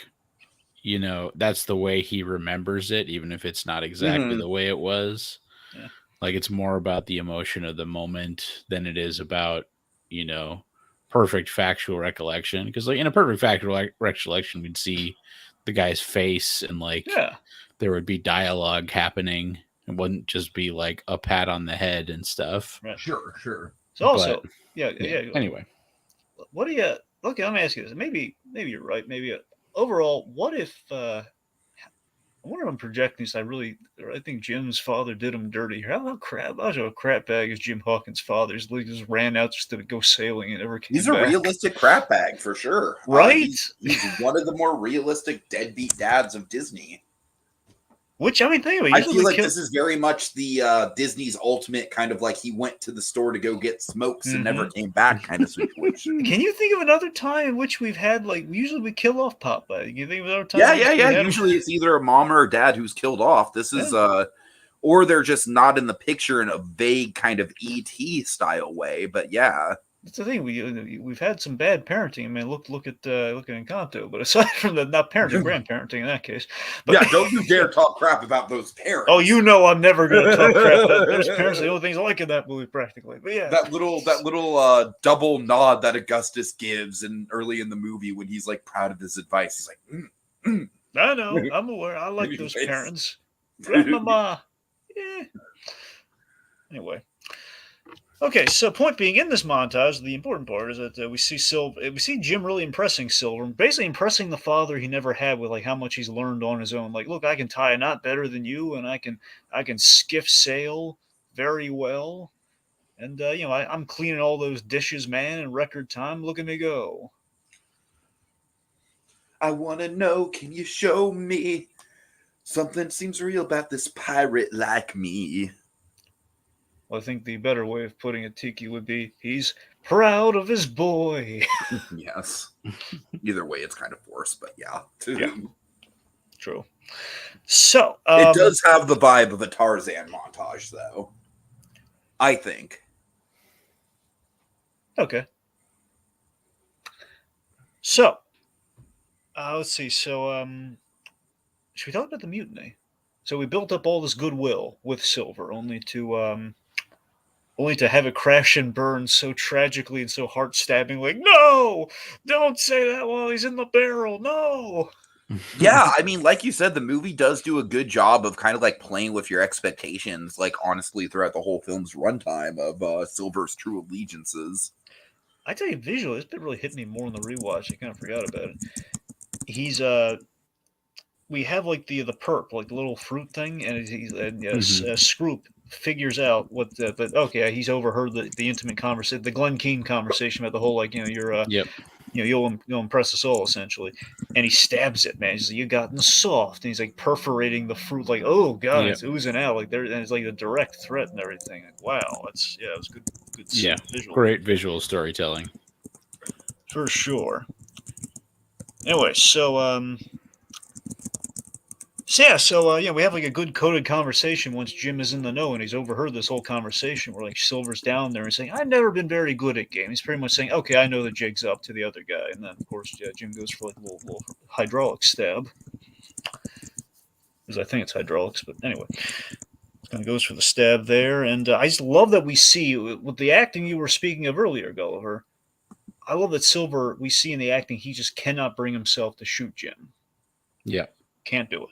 that's the way he remembers it, even if it's not exactly Mhm. the way it was. Yeah. Like it's more about the emotion of the moment than it is about, you know, perfect factual recollection. Because like in a perfect factual recollection, we'd see the guy's face and like Yeah. there would be dialogue happening. It wouldn't just be like a pat on the head and stuff. Right. Sure, sure. So But also, yeah, yeah. yeah. Anyway, What do you? Okay, let me ask you this. Maybe you're right. Maybe overall, what if? I wonder if I'm projecting this. I think Jim's father did him dirty. How much of a crap bag is Jim Hawkins' father? He just ran out just to go sailing and never He's came a back. realistic crap bag for sure. Right? He's one of the more realistic deadbeat dads of Disney. Which I mean, think about it. I Usually feel we like kill. this is very much the Disney's ultimate kind of like he went to the store to go get smokes and never Mhm. came back kind of situation. Can you think of another time in which we've had like usually we kill off Popeye? Can you think of another time Yeah, in yeah, which we yeah. had him? Usually it's either a mom or a dad who's killed off. This Yeah. is or they're just not in the picture in a vague kind of ET style way. But yeah. That's the thing. We've had some bad parenting. I mean, look at Encanto. But aside from the not parenting, grandparenting in that case. But Yeah, don't you dare talk crap about those parents. oh, I'm never going to talk crap about those parents. The only things I like in that movie, practically. But yeah, that little double nod that Augustus gives and early in the movie when he's like proud of his advice. He's like, I know. I'm aware. I like those Anyways. parents. Grandmama. Yeah. Anyway. Okay, so point being, in this montage, the important part is that we see Jim really impressing Silver, basically impressing the father he never had with like how much he's learned on his own. Like, look, I can tie a knot better than you, and I can skiff sail very well. And I'm cleaning all those dishes, man, in record time. Look at me go. I want to know, can you show me? Something seems real about this pirate like me. Well, I think the better way of putting it, Tiki, would be he's proud of his boy. Yes. Either way, it's kind of forced, but yeah. Yeah. True. So it does have the vibe of a Tarzan montage, though. I think. Okay. So let's see. So should we talk about the mutiny? So we built up all this goodwill with Silver, only to have it crash and burn so tragically and so heart-stabbing. Like, no, don't say that while he's in the barrel. No. Yeah, I mean, like you said, the movie does do a good job of kind of like playing with your expectations, like honestly, throughout the whole film's runtime of Silver's true allegiances. I tell you, visually, this bit really hit me more in the rewatch. I kind of forgot about it. He's we have like the perp, like the little fruit thing, and Scroop figures out what okay, he's overheard the intimate conversation, the Glen Keane conversation about the whole you're Yep. You'll impress us all essentially, and he stabs it, man. He's like, you gotten soft, and he's like perforating the fruit, like, oh god, Yep. it's oozing out, like there, and it's like a direct threat and everything. Like, wow, it was good visual. Great visual storytelling for sure. Anyway, so we have like a good coded conversation once Jim is in the know and he's overheard this whole conversation where like Silver's down there and saying, I've never been very good at games. He's pretty much saying, okay, I know the jig's up to the other guy. And then, of course, Jim goes for like a little hydraulic stab. Because I think it's hydraulics, but anyway. Kind of goes for the stab there. And I just love that we see, with the acting you were speaking of earlier, Gulliver, I love that Silver, we see in the acting, he just cannot bring himself to shoot Jim. Yeah. Can't do it.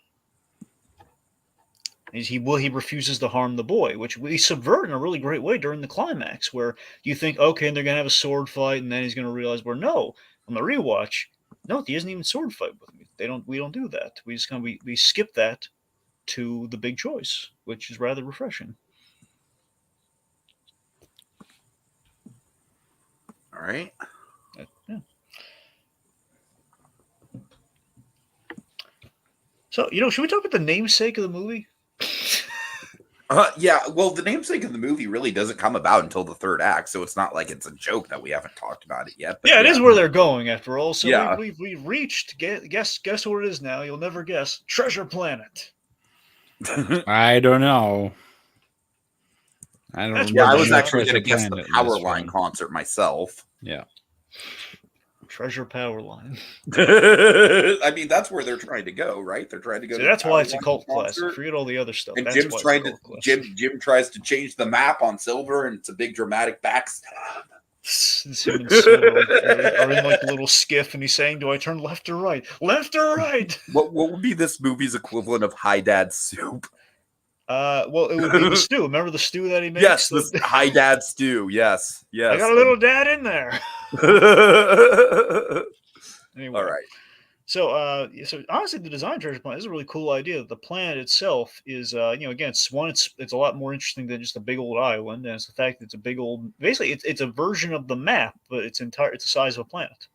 He refuses to harm the boy, which we subvert in a really great way during the climax, where you think, okay, and they're gonna have a sword fight, and then he's gonna realize, well, no, on the rewatch, no, he doesn't even sword fight with me. We don't do that. We just we skip that to the big choice, which is rather refreshing. All right. Yeah. So, should we talk about the namesake of the movie? Yeah, well, the namesake of the movie really doesn't come about until the third act, so it's not like it's a joke that we haven't talked about it yet. But it is where they're going, after all. So yeah. we've reached, guess what it is now. You'll never guess. Treasure Planet. I don't know. I don't. Yeah, I was actually going to guess the Powerline concert myself. Yeah. Treasure Powerline. I mean, that's where they're trying to go, right? They're trying to go. So that's why it's a cult classic. Forget all the other stuff. And that's Jim's trying to Jim tries to change the map on Silver, and it's a big dramatic backstab. Him and Silver are in like a little skiff, and he's saying, "Do I turn left or right? Left or right?" What would be this movie's equivalent of High Dad Soup? Well, it would be the stew. Remember the stew that he makes? Yes, the High Dad Stew. Yes. I got a little dad in there. Anyway. All right. So honestly, the design treasure planet is a really cool idea. The planet itself is, again, it's a lot more interesting than just a big old island, and it's the fact that it's a big old. Basically, it's a version of the map, but it's the size of a planet.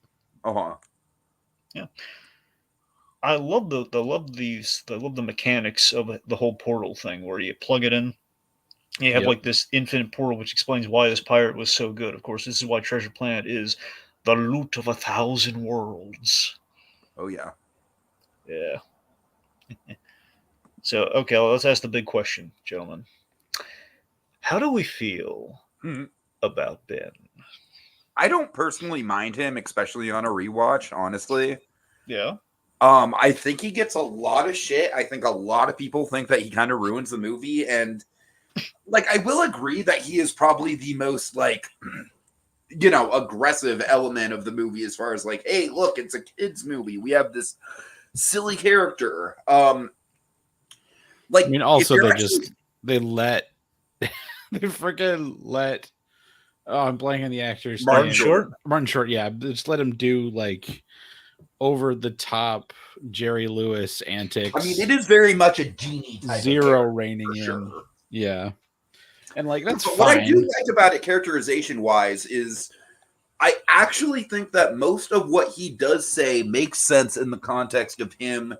Yeah. I love the mechanics of the whole portal thing, where you plug it in. You have like this infinite portal, which explains why this pirate was so good. Of course, this is why Treasure Planet is the loot of 1,000 worlds. Oh yeah. Yeah. So okay, let's ask the big question, gentlemen. How do we feel about Ben? I don't personally mind him, especially on a rewatch. Honestly. Yeah. I think he gets a lot of shit. I think a lot of people think that he kind of ruins the movie. And like, I will agree that he is probably the most like, aggressive element of the movie as far as like, hey, look, it's a kid's movie. We have this silly character. I mean, also they freaking let, I'm blanking the actor's Martin name. Short? Martin Short, yeah. Just let him do like over the top Jerry Lewis antics. I mean, it is very much a genie type zero reining in. sure. Yeah. And like that's But what I do fine. like about it, characterization wise, is I actually think that most of what he does say makes sense in the context of him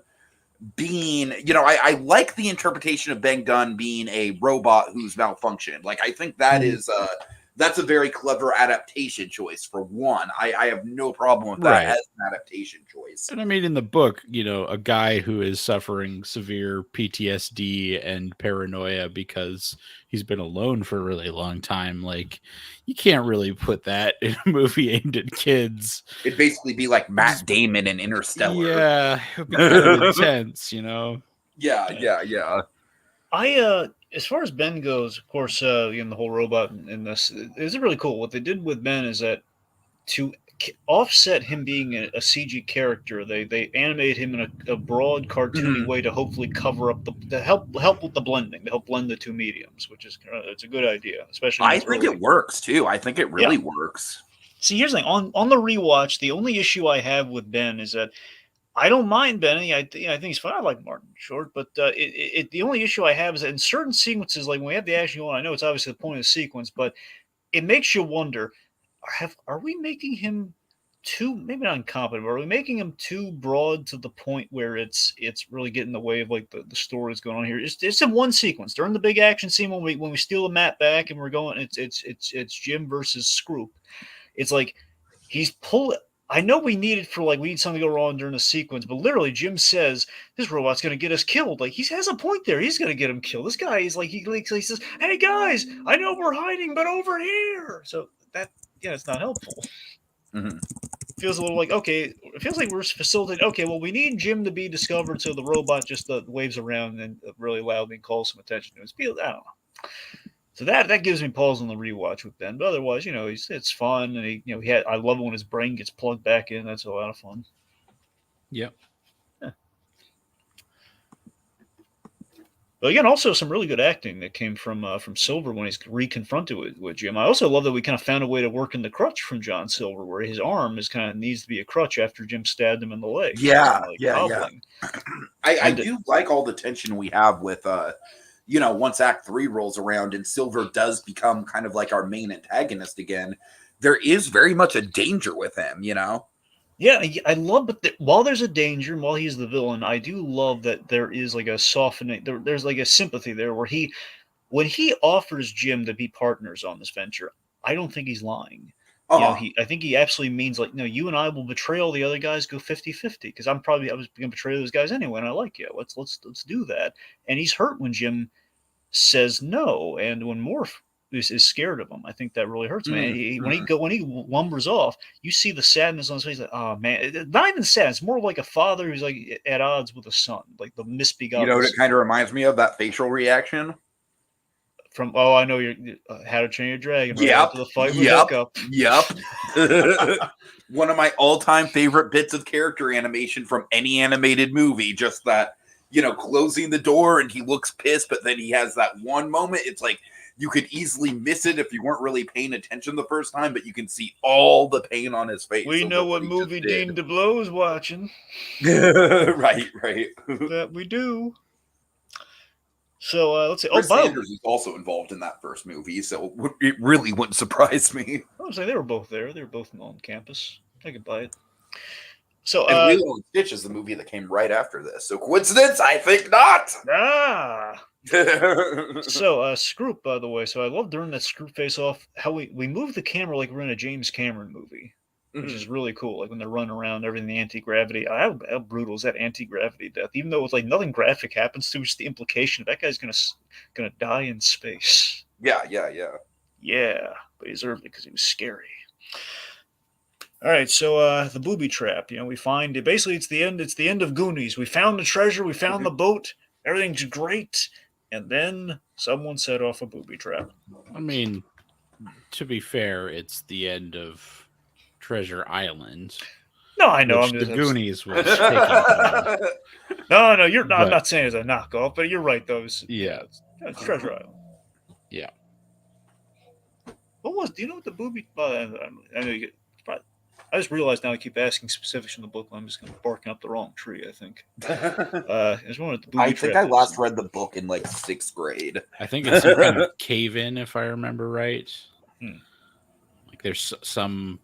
being, I like the interpretation of Ben Gunn being a robot who's malfunctioned. Like, I think that is that's a very clever adaptation choice for one. I have no problem with that Right. as an adaptation choice. And I mean, in the book, a guy who is suffering severe PTSD and paranoia because he's been alone for a really long time. Like, you can't really put that in a movie aimed at kids. It'd basically be like Matt Damon in Interstellar. Yeah, it would be kind of intense, Yeah. As far as Ben goes, of course, the whole robot in this is really cool. What they did with Ben is that to offset him being a CG character, they animated him in a broad, cartoony way to hopefully cover up to help with the blending, to help blend the two mediums, which is it's a good idea, especially. I think it works too. I think it really works. See, here's the thing: on the rewatch, the only issue I have with Ben is that I don't mind Benny. I think he's fine. I like Martin Short, but the only issue I have is that in certain sequences, like when we have the action going, I know it's obviously the point of the sequence, but it makes you wonder: are we making him too, maybe not incompetent, but are we making him too broad to the point where it's really getting in the way of like the story that's going on here? It's in one sequence during the big action scene when we steal the map back and we're going. It's Jim versus Scroop. It's like he's pulling. I know we need something to go wrong during the sequence, but literally Jim says this robot's going to get us killed. Like he has a point there. He's going to get him killed. This guy is like he says, "Hey guys, I know we're hiding, but over here." So that it's not helpful. Mm-hmm. Feels a little like it feels like we're facilitating. Okay, well we need Jim to be discovered, so the robot just waves around and really loudly calls some attention to him. I don't know. So that gives me pause on the rewatch with Ben. But otherwise, it's fun, and I love it when his brain gets plugged back in. That's a lot of fun. Yep. Yeah. But again, also some really good acting that came from Silver when he's reconfronted with Jim. I also love that we kind of found a way to work in the crutch from John Silver, where his arm needs to be a crutch after Jim stabbed him in the leg. Yeah. I And do like all the tension we have with once Act 3 rolls around and Silver does become kind of like our main antagonist again, there is very much a danger with him, Yeah, I love, but while there's a danger, and while he's the villain, I do love that there is like a softening. There's like a sympathy there where when he offers Jim to be partners on this venture, I don't think he's lying. I think he absolutely means like, no, you and I will betray all the other guys, go 50-50, because I was going to betray those guys anyway, and I like you. Let's do that. And he's hurt when Jim says no, and when Morph is scared of him. I think that really hurts me. When he lumbers off, you see the sadness on his face. Like, oh man, not even sad. It's more like a father who's like at odds with a son, like the misbegotten. You know what it kind of reminds me of? That facial reaction from I know you're How to Train Your Dragon. Right after the fight with Hiccup. Yep. One of my all-time favorite bits of character animation from any animated movie. Just that, closing the door and he looks pissed, but then he has that one moment. It's like you could easily miss it if you weren't really paying attention the first time, but you can see all the pain on his face. We know what movie Dean DeBlow is watching. Right. That we do. So let's see. Chris Sanders is also involved in that first movie, so it really wouldn't surprise me. I was saying they were both there. They were both on campus. I could buy it. So, and Lilo and Stitch is the movie that came right after this. So coincidence? I think not. So Scroop, by the way. So I love during that Scroop face-off how we move the camera like we're in a James Cameron movie, which is really cool. Like when they're running around, everything, the anti-gravity. How brutal is that anti-gravity death? Even though it's like nothing graphic happens to, just the implication that guy's gonna die in space. Yeah. But he deserved it because he was scary. All right, so the booby trap. We find it. Basically, it's the end. It's the end of Goonies. We found the treasure. We found the boat. Everything's great, and then someone set off a booby trap. I mean, to be fair, it's the end of Treasure Island. No, I know. The Goonies was taking. No, you're not. I'm not saying it's a knockoff, but you're right. It's Treasure Island. Yeah. What was? Do you know what the booby? I know you get. I just realized now I keep asking specifics from the book. I'm just going to be barking up the wrong tree, I think. I just wanted the booby I think trap I last episode. read the book in like 6th grade. I think it's some kind of cave-in, if I remember right. Hmm. Like there's some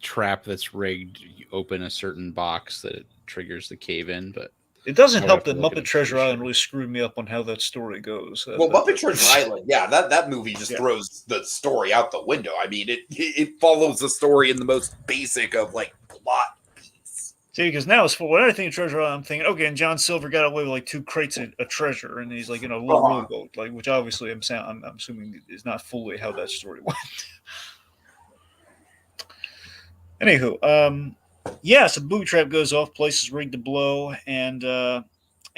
trap that's rigged. You open a certain box that it triggers the cave-in, but It doesn't I would help have to that look it Muppet up to be Treasure Island sure. really screwed me up on how that story goes. Well, Muppet Treasure Island, yeah, that movie just Yeah. throws the story out the window. I mean, it follows the story in the most basic of like plot beats. See, because now when I think of Treasure Island, I'm thinking, okay, and John Silver got away with like 2 crates of treasure, and he's like, a little rowboat, like, which obviously I'm assuming is not fully how that story went. Anywho, yeah, so the booby trap goes off, place is rigged to blow, and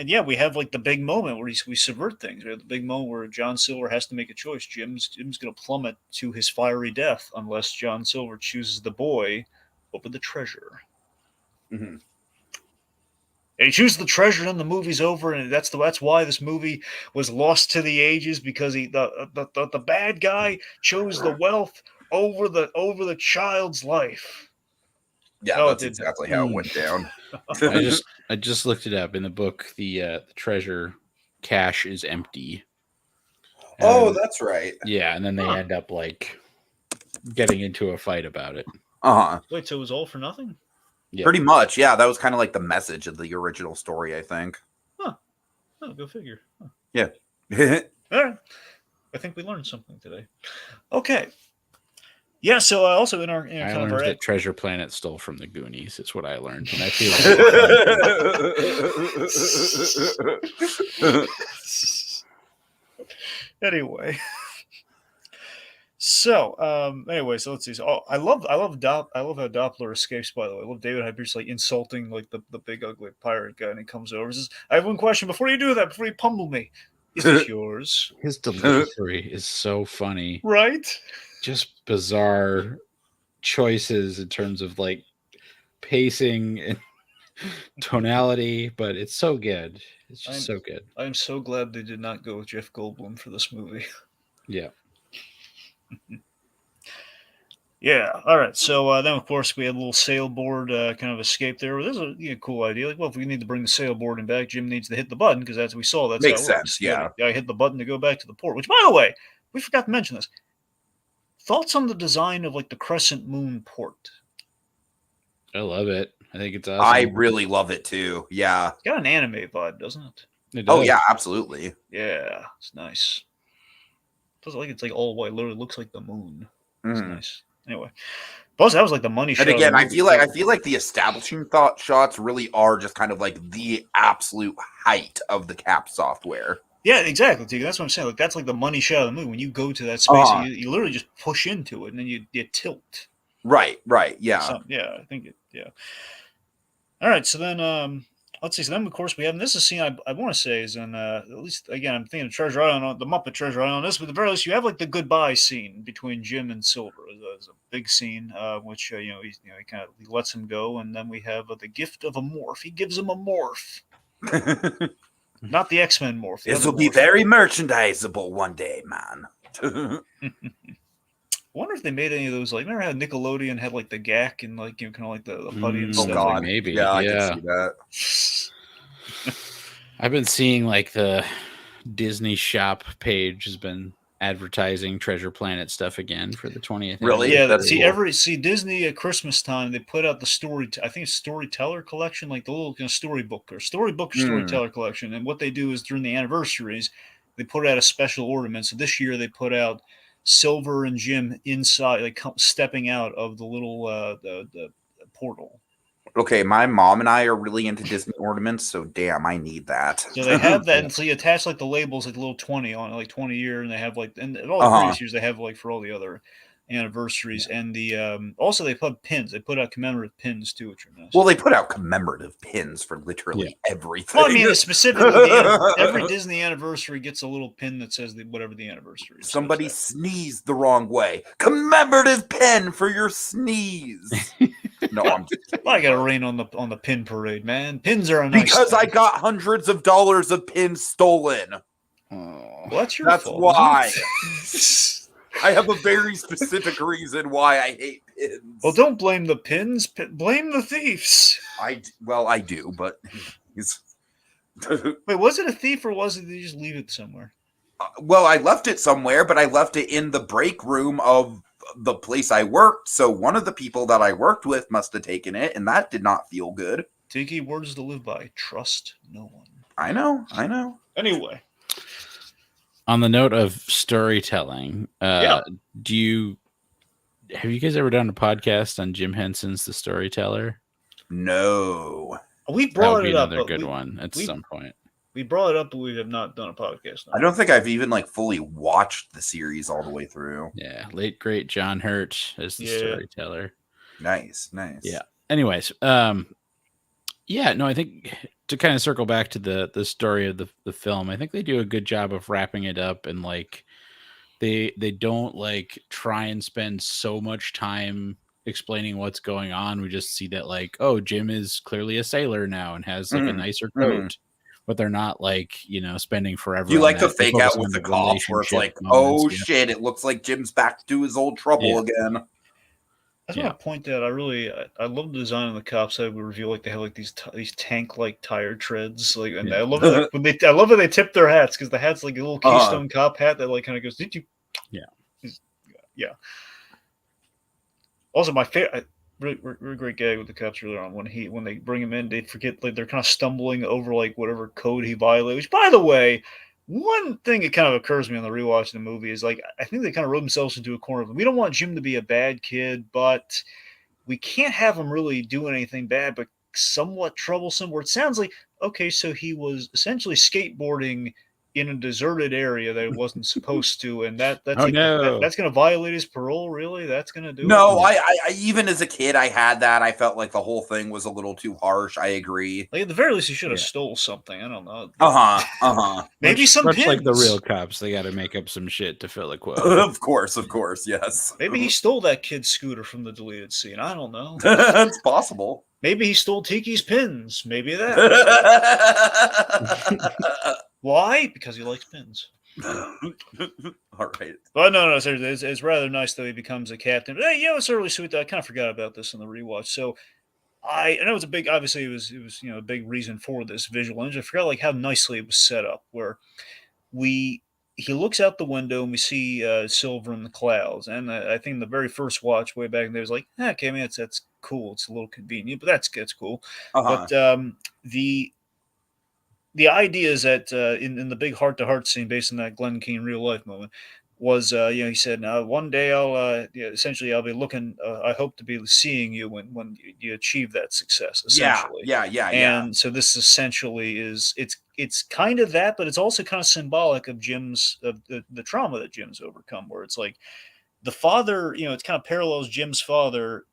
yeah, we have like the big moment where we subvert things. We have the big moment where John Silver has to make a choice. Jim's going to plummet to his fiery death unless John Silver chooses the boy over the treasure. Mm-hmm. And he chooses the treasure, and the movie's over, and that's why this movie was lost to the ages, because the bad guy chose the wealth over the child's life. Yeah, No, that's exactly how it went down. I just looked it up. In the book, the treasure cache is empty. Oh, that's right. Yeah, and then they end up like getting into a fight about it. Wait, so it was all for nothing? Yeah. Pretty much, yeah. That was kind of like the message of the original story, I think. Oh, go figure. Huh. Yeah. All right. I think we learned something today. Okay. Yeah, so also in our I kind learned of our that Treasure Planet stole from the Goonies. It's what I learned, and I feel anyway. So let's see. So, I love how Doppler escapes. By the way, I love David Hyde Pierce like insulting like the big ugly pirate guy, and he comes over and says, "I have one question before you do that. Before you pummel me, is this yours?" his delivery is so funny, right? Just bizarre choices in terms of like pacing and tonality, but it's so good. It's just so good. I'm so glad they did not go with Jeff Goldblum for this movie. Yeah. Yeah. All right. So then, of course, we had a little sailboard kind of escape there. This is a cool idea. Like, well, if we need to bring the sailboard in back, Jim needs to hit the button because that's makes how it sense. works. Yeah. I hit the button to go back to the port. Which, by the way, we forgot to mention this. Thoughts on the design of like the Crescent Moon port? I love it. I think it's awesome. I really love it too. Yeah. It's got an anime vibe, doesn't it? It does. Oh yeah, absolutely. Yeah, it's nice. Doesn't like it's like all white. Literally looks like the moon. It's nice. Anyway, plus that was like the money shot. And again, I feel like the establishing thought shots really are just kind of like the absolute height of the Cap software. Yeah, exactly, Tiki. That's what I'm saying. Like that's like the money shot of the movie. When you go to that space, you literally just push into it, and then you tilt. Right. Yeah. So, yeah, I think it. Yeah. All right. So then, let's see. So then, of course, we have. And this is a scene I want to say is in. At least again, I'm thinking of Treasure Island, the Muppet Treasure Island. This, but at the very least, you have like the goodbye scene between Jim and Silver. It's a big scene, which he kind of lets him go, and then we have the gift of a morph. He gives him a morph. Not the X-Men morph. This will be very merchandisable one day, man. I wonder if they made any of those. Like, remember how Nickelodeon had like the GAC and like kind of like the putty and stuff. Oh God, like, maybe. Yeah, I can see that. I've been seeing like the Disney Shop page has been advertising Treasure Planet stuff again for the 20th. Really? Yeah. That's cool. Disney at Christmas time they put out the story. I think it's Storyteller collection, like the little storybook or Storyteller collection. And what they do is during the anniversaries, they put out a special ornament. So this year they put out Silver and Jim inside, like stepping out of the little the portal. Okay, my mom and I are really into Disney ornaments, so damn, I need that. So they have that, and so you attach like the labels, like a little 20 on it, like 20 year, and they have like, and all the previous years they have like for all the other anniversaries, and the also they put pins. They put out commemorative pins too, which are nice. Well, they put out commemorative pins for literally everything. Well, I mean, specifically, every Disney anniversary gets a little pin that says whatever the anniversary is. Somebody sneezed the wrong way. Commemorative pin for your sneeze. No, I'm just kidding. Well, I got to rain on the pin parade, man. Pins are a nice because thing. I got hundreds of dollars of pins stolen. Well, that's your That's fault. why. I have a very specific reason why I hate pins. Well, don't blame the pins. Blame the thieves. I do, but Wait, was it a thief or was it they just leave it somewhere? well, I left it somewhere, but I left it in the break room of the place I worked. So one of the people that I worked with must have taken it, and that did not feel good. Tiki, words to live by. Trust no one. I know. Anyway. On the note of storytelling, have you guys ever done a podcast on Jim Henson's The Storyteller? No. We brought it up. Another good one at some point. We brought it up, but we have not done a podcast on I don't think I've even fully watched the series all the way through. Yeah, late great John Hurt as the storyteller. Nice. Yeah. Anyways, yeah, no, I think to kind of circle back to the story of the film, I think they do a good job of wrapping it up, and they don't try and spend so much time explaining what's going on. We just see that Jim is clearly a sailor now and has a nicer coat, but they're not spending forever. You like the fake out with the cops where it's shit, it looks like Jim's back to his old trouble again. I just want to point out, I love the design of the cops. I would reveal they have these tank tire treads. And I love it when I love it they tip their hats because the hat's like a little Keystone Cop hat that kind of goes. Did you? Yeah. Also, my favorite, really great gag with the cops earlier on when they bring him in, they forget they're kind of stumbling over whatever code he violated. Which, by the way, one thing that kind of occurs to me on the rewatch of the movie is I think they kind of wrote themselves into a corner. We don't want Jim to be a bad kid, but we can't have him really do anything bad, but somewhat troublesome. Where it sounds like, okay, so he was essentially skateboarding in a deserted area that it wasn't supposed to, and that's going to violate his parole. Really, that's going to do it. No, I even as a kid, I had that. I felt like the whole thing was a little too harsh. I agree. At the very least, he should have stole something. I don't know. Maybe some pins. Like the real cops, they got to make up some shit to fill a quote. Of course, yes. Maybe he stole that kid's scooter from the deleted scene. I don't know. It's possible. Maybe he stole Tiki's pins. Maybe that. Why? Because he likes pins. All right. But no, seriously, it's rather nice that he becomes a captain. But hey, it's really sweet. I kind of forgot about this in the rewatch. So I know it's a big. Obviously, it was a big reason for this visual image. I forgot how nicely it was set up. Where he looks out the window and we see Silver in the clouds. And I think the very first watch way back there was okay, I mean that's cool. It's a little convenient, but that's cool. But the idea is that in the big heart-to-heart scene based on that Glenn Keane real-life moment was, he said, one day I'll be looking, I hope to be seeing you when you achieve that success, essentially. Yeah. And so this essentially it's kind of that, but it's also kind of symbolic of Jim's, the trauma that Jim's overcome, where it's the father, it kind of parallels Jim's father,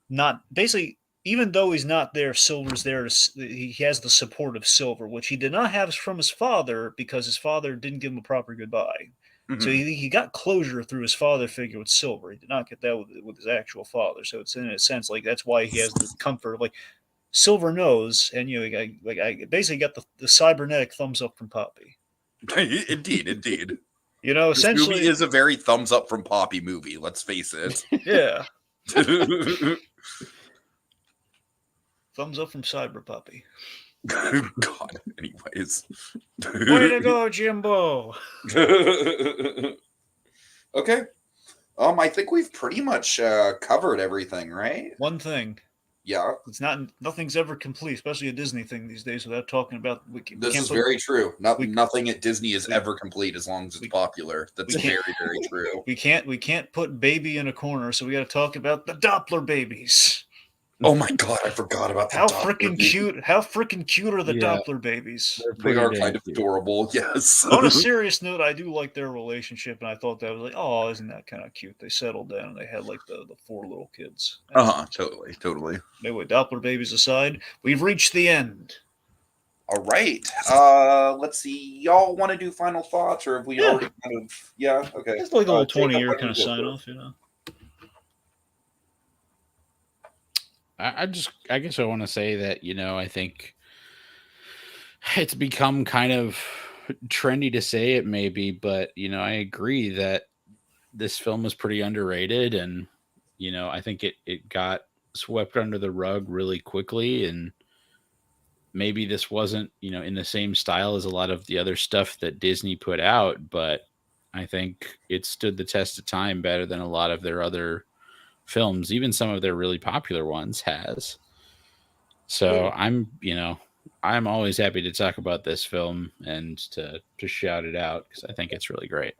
not basically, even though he's not there, Silver's there. He has the support of Silver, which he did not have from his father because his father didn't give him a proper goodbye. Mm-hmm. So he got closure through his father figure with Silver. He did not get that with his actual father. So it's in a sense that's why he has the comfort of Silver knows, and I basically got the cybernetic thumbs up from Poppy. Indeed. Essentially, this movie is a very thumbs up from Poppy movie. Let's face it. Yeah. Thumbs up from Cyber Puppy. God, anyways. Way to go, Jimbo. Okay. I think we've pretty much covered everything, right? One thing. Yeah. Nothing's ever complete, especially a Disney thing these days, without talking about. This is very true. Nothing at Disney is ever complete as long as it's popular. That's very, very true. We can't put baby in a corner, so we got to talk about the Doppler babies. Oh my God, I forgot about how freaking cute! How freaking cute are the Doppler babies? They are kind of adorable. Yes. On a serious note, I do like their relationship, and I thought that was oh, isn't that kind of cute? They settled down, and they had the 4 little kids. Totally. Anyway, Doppler babies aside, we've reached the end. All right. Let's see. Y'all want to do final thoughts, or have we already kind of? Yeah. Okay. It's like a little 20-year kind of sign off, I guess I want to say that, I think it's become kind of trendy to say it maybe, but I agree that this film was pretty underrated, and I think it got swept under the rug really quickly, and maybe this wasn't in the same style as a lot of the other stuff that Disney put out, but I think it stood the test of time better than a lot of their other films, even some of their really popular ones has. So I'm always happy to talk about this film and to shout it out because I think it's really great.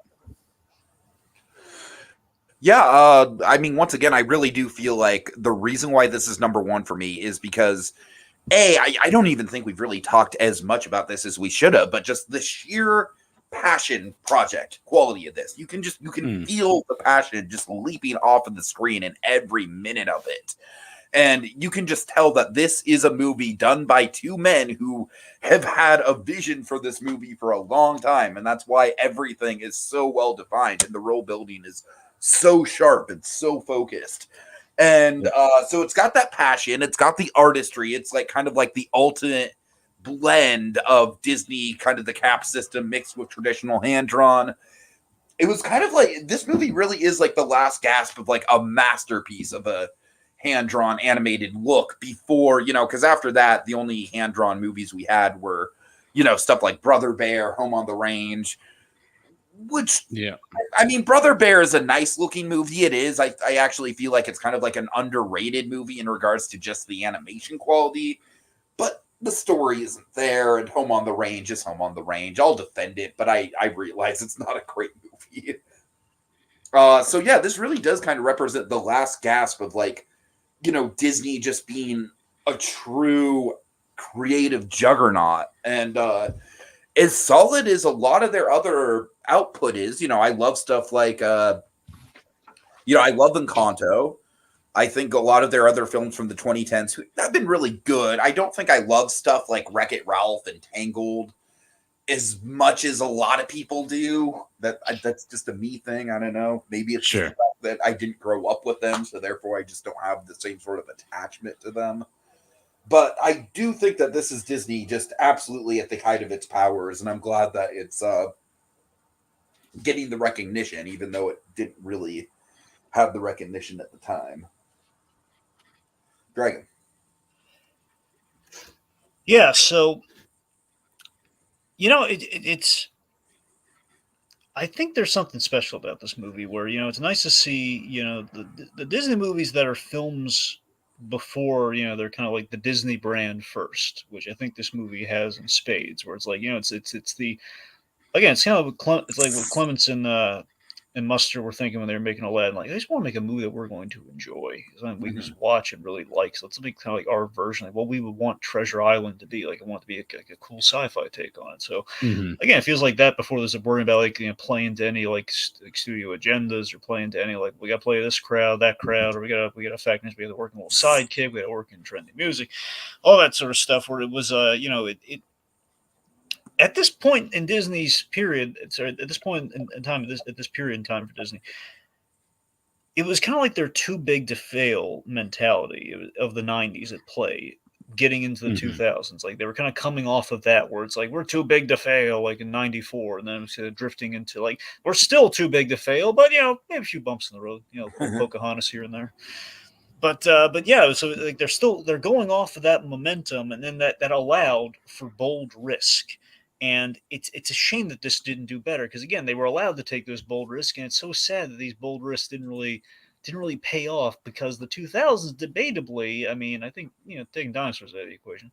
Yeah, I mean, once again, I really do feel like the reason why this is number one for me is because I don't even think we've really talked as much about this as we should have, but just the sheer passion project quality of this. You can feel the passion just leaping off of the screen in every minute of it. And you can just tell that this is a movie done by two men who have had a vision for this movie for a long time. And that's why everything is so well defined and the role building is so sharp and so focused. And so it's got that passion, it's got the artistry, it's like kind of like the ultimate blend of Disney, kind of the cap system mixed with traditional hand drawn. It was kind of like this movie really is like the last gasp of like a masterpiece of a hand drawn animated look before, because after that, the only hand drawn movies we had were, stuff like Brother Bear, Home on the Range, which, yeah, I mean, Brother Bear is a nice looking movie. It is. I actually feel like it's kind of like an underrated movie in regards to just the animation quality, but the story isn't there. And Home on the Range is Home on the Range. I'll defend it, but I realize it's not a great movie. So yeah, this really does kind of represent the last gasp of like, Disney just being a true creative juggernaut. And as solid as a lot of their other output is, I love stuff like, I love Encanto. I think a lot of their other films from the 2010s have been really good. I don't think I love stuff like Wreck-It Ralph and Tangled as much as a lot of people do. That's just a me thing. I don't know. Maybe it's sure. that I didn't grow up with them, so therefore I just don't have the same sort of attachment to them. But I do think that this is Disney just absolutely at the height of its powers, and I'm glad that it's getting the recognition, even though it didn't really have the recognition at the time. Dragon. Yeah, so it's. I think there's something special about this movie where it's nice to see the Disney movies that are films before they're kind of like the Disney brand first, which I think this movie has in spades. Where it's like it's the again it's kind of it's like what Clements and Mustard were thinking when they were making Aladdin. Like, I just want to make a movie that we're going to enjoy, something we can just watch and really like. So let's make kind of like our version, like what we would want Treasure Island to be. Like, I want it to be like a cool sci-fi take on it. So again, it feels like that before there's a worry about like playing to any like studio agendas or playing to any like we got to play this crowd, that crowd, or we got to affect this. We got to work in a little sidekick. We got to work in trendy music, all that sort of stuff. Where it was it at this point in Disney's period, sorry, at this point in time, at this period in time for Disney, it was kind of like their too big to fail mentality of the '90s at play, getting into the 2000s. Like they were kind of coming off of that, where it's like we're too big to fail, like in '94, and then it was drifting into like we're still too big to fail, but maybe a few bumps in the road, Pocahontas here and there. But yeah, so like they're going off of that momentum, and then that allowed for bold risk. And it's a shame that this didn't do better because again they were allowed to take those bold risks, and it's so sad that these bold risks didn't really pay off because the 2000s debatably, I mean, I think taking dinosaurs out of the equation,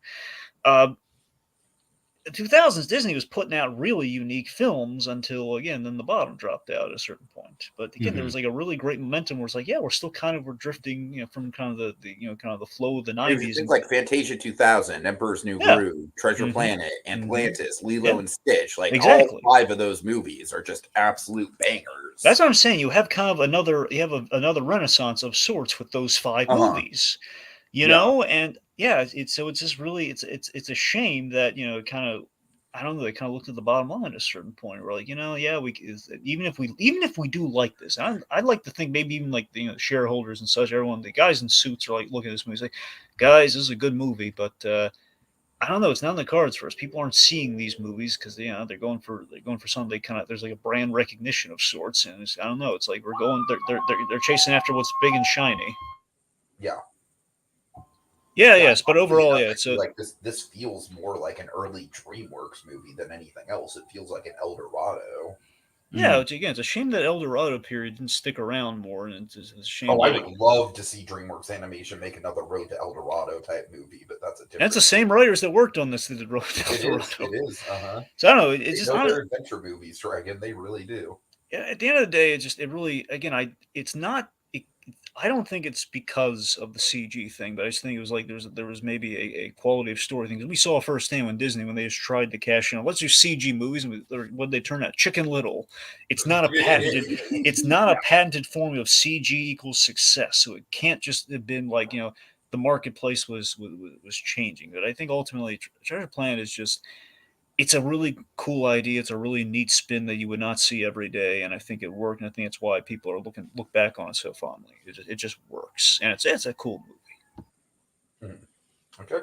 the 2000s Disney was putting out really unique films until again then the bottom dropped out at a certain point. But again there was like a really great momentum where it's like we're still kind of drifting from kind of the kind of the flow of the 90s. Things like Fantasia 2000, Emperor's New Groove, Treasure Planet, Atlantis, Lilo and Stitch, like exactly. all 5 of those movies are just absolute bangers. That's what I'm saying. You have kind of another another renaissance of sorts with those 5 movies, and it's just really it's a shame that kind of I don't know, they kind of looked at the bottom line at a certain point. We're like, even if we do like this, I'd like to think maybe even like the shareholders and such, everyone, the guys in suits are like looking at this movie, like, guys, this is a good movie, but I don't know. It's not in the cards for us. People aren't seeing these movies because they're going for something. They kind of there's like a brand recognition of sorts, and I don't know. It's like we're going. They're chasing after what's big and shiny. Yeah. Yeah, Yeah, yes, but overall, yeah, I it's feel like this feels more like an early DreamWorks movie than anything else. It feels like an El Dorado. yeah. It's a shame that El Dorado period didn't stick around more, and it's a shame. Oh, I That, would love to see DreamWorks Animation make another Road to El Dorado type movie, but that's a different. That's the same writers that worked on this that did Road to El Dorado. It is. So I don't know. It's they just know not their adventure movies, Dragon. They really do. at the end of the day, it really again, it's not. I don't think it's because of the CG thing, but I just think it was like there was maybe a quality of story thing. We saw firsthand when Disney when they just tried to cash in. Let's do CG movies, and what they turn out Chicken Little. It's not a patented. It's not a patented formula of CG equals success. So it can't just have been like the marketplace was changing. But I think ultimately Treasure Planet is just. It's a really cool idea. It's a really neat spin that you would not see every day, and I think it worked. And I think it's why people are look back on it so fondly. It just works, and it's a cool movie. Okay.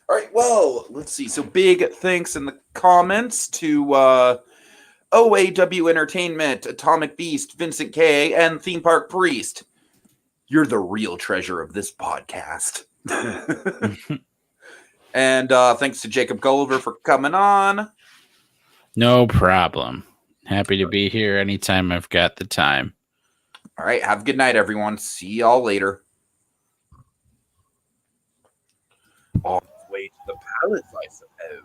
All right. Well, let's see. So big thanks in the comments to OAW Entertainment, Atomic Beast, Vincent K, and Theme Park Priest. You're the real treasure of this podcast. And thanks to Jacob Gulliver for coming on. No problem. Happy to be here anytime I've got the time. All right. Have a good night, everyone. See y'all later. On the way to the palace, I suppose.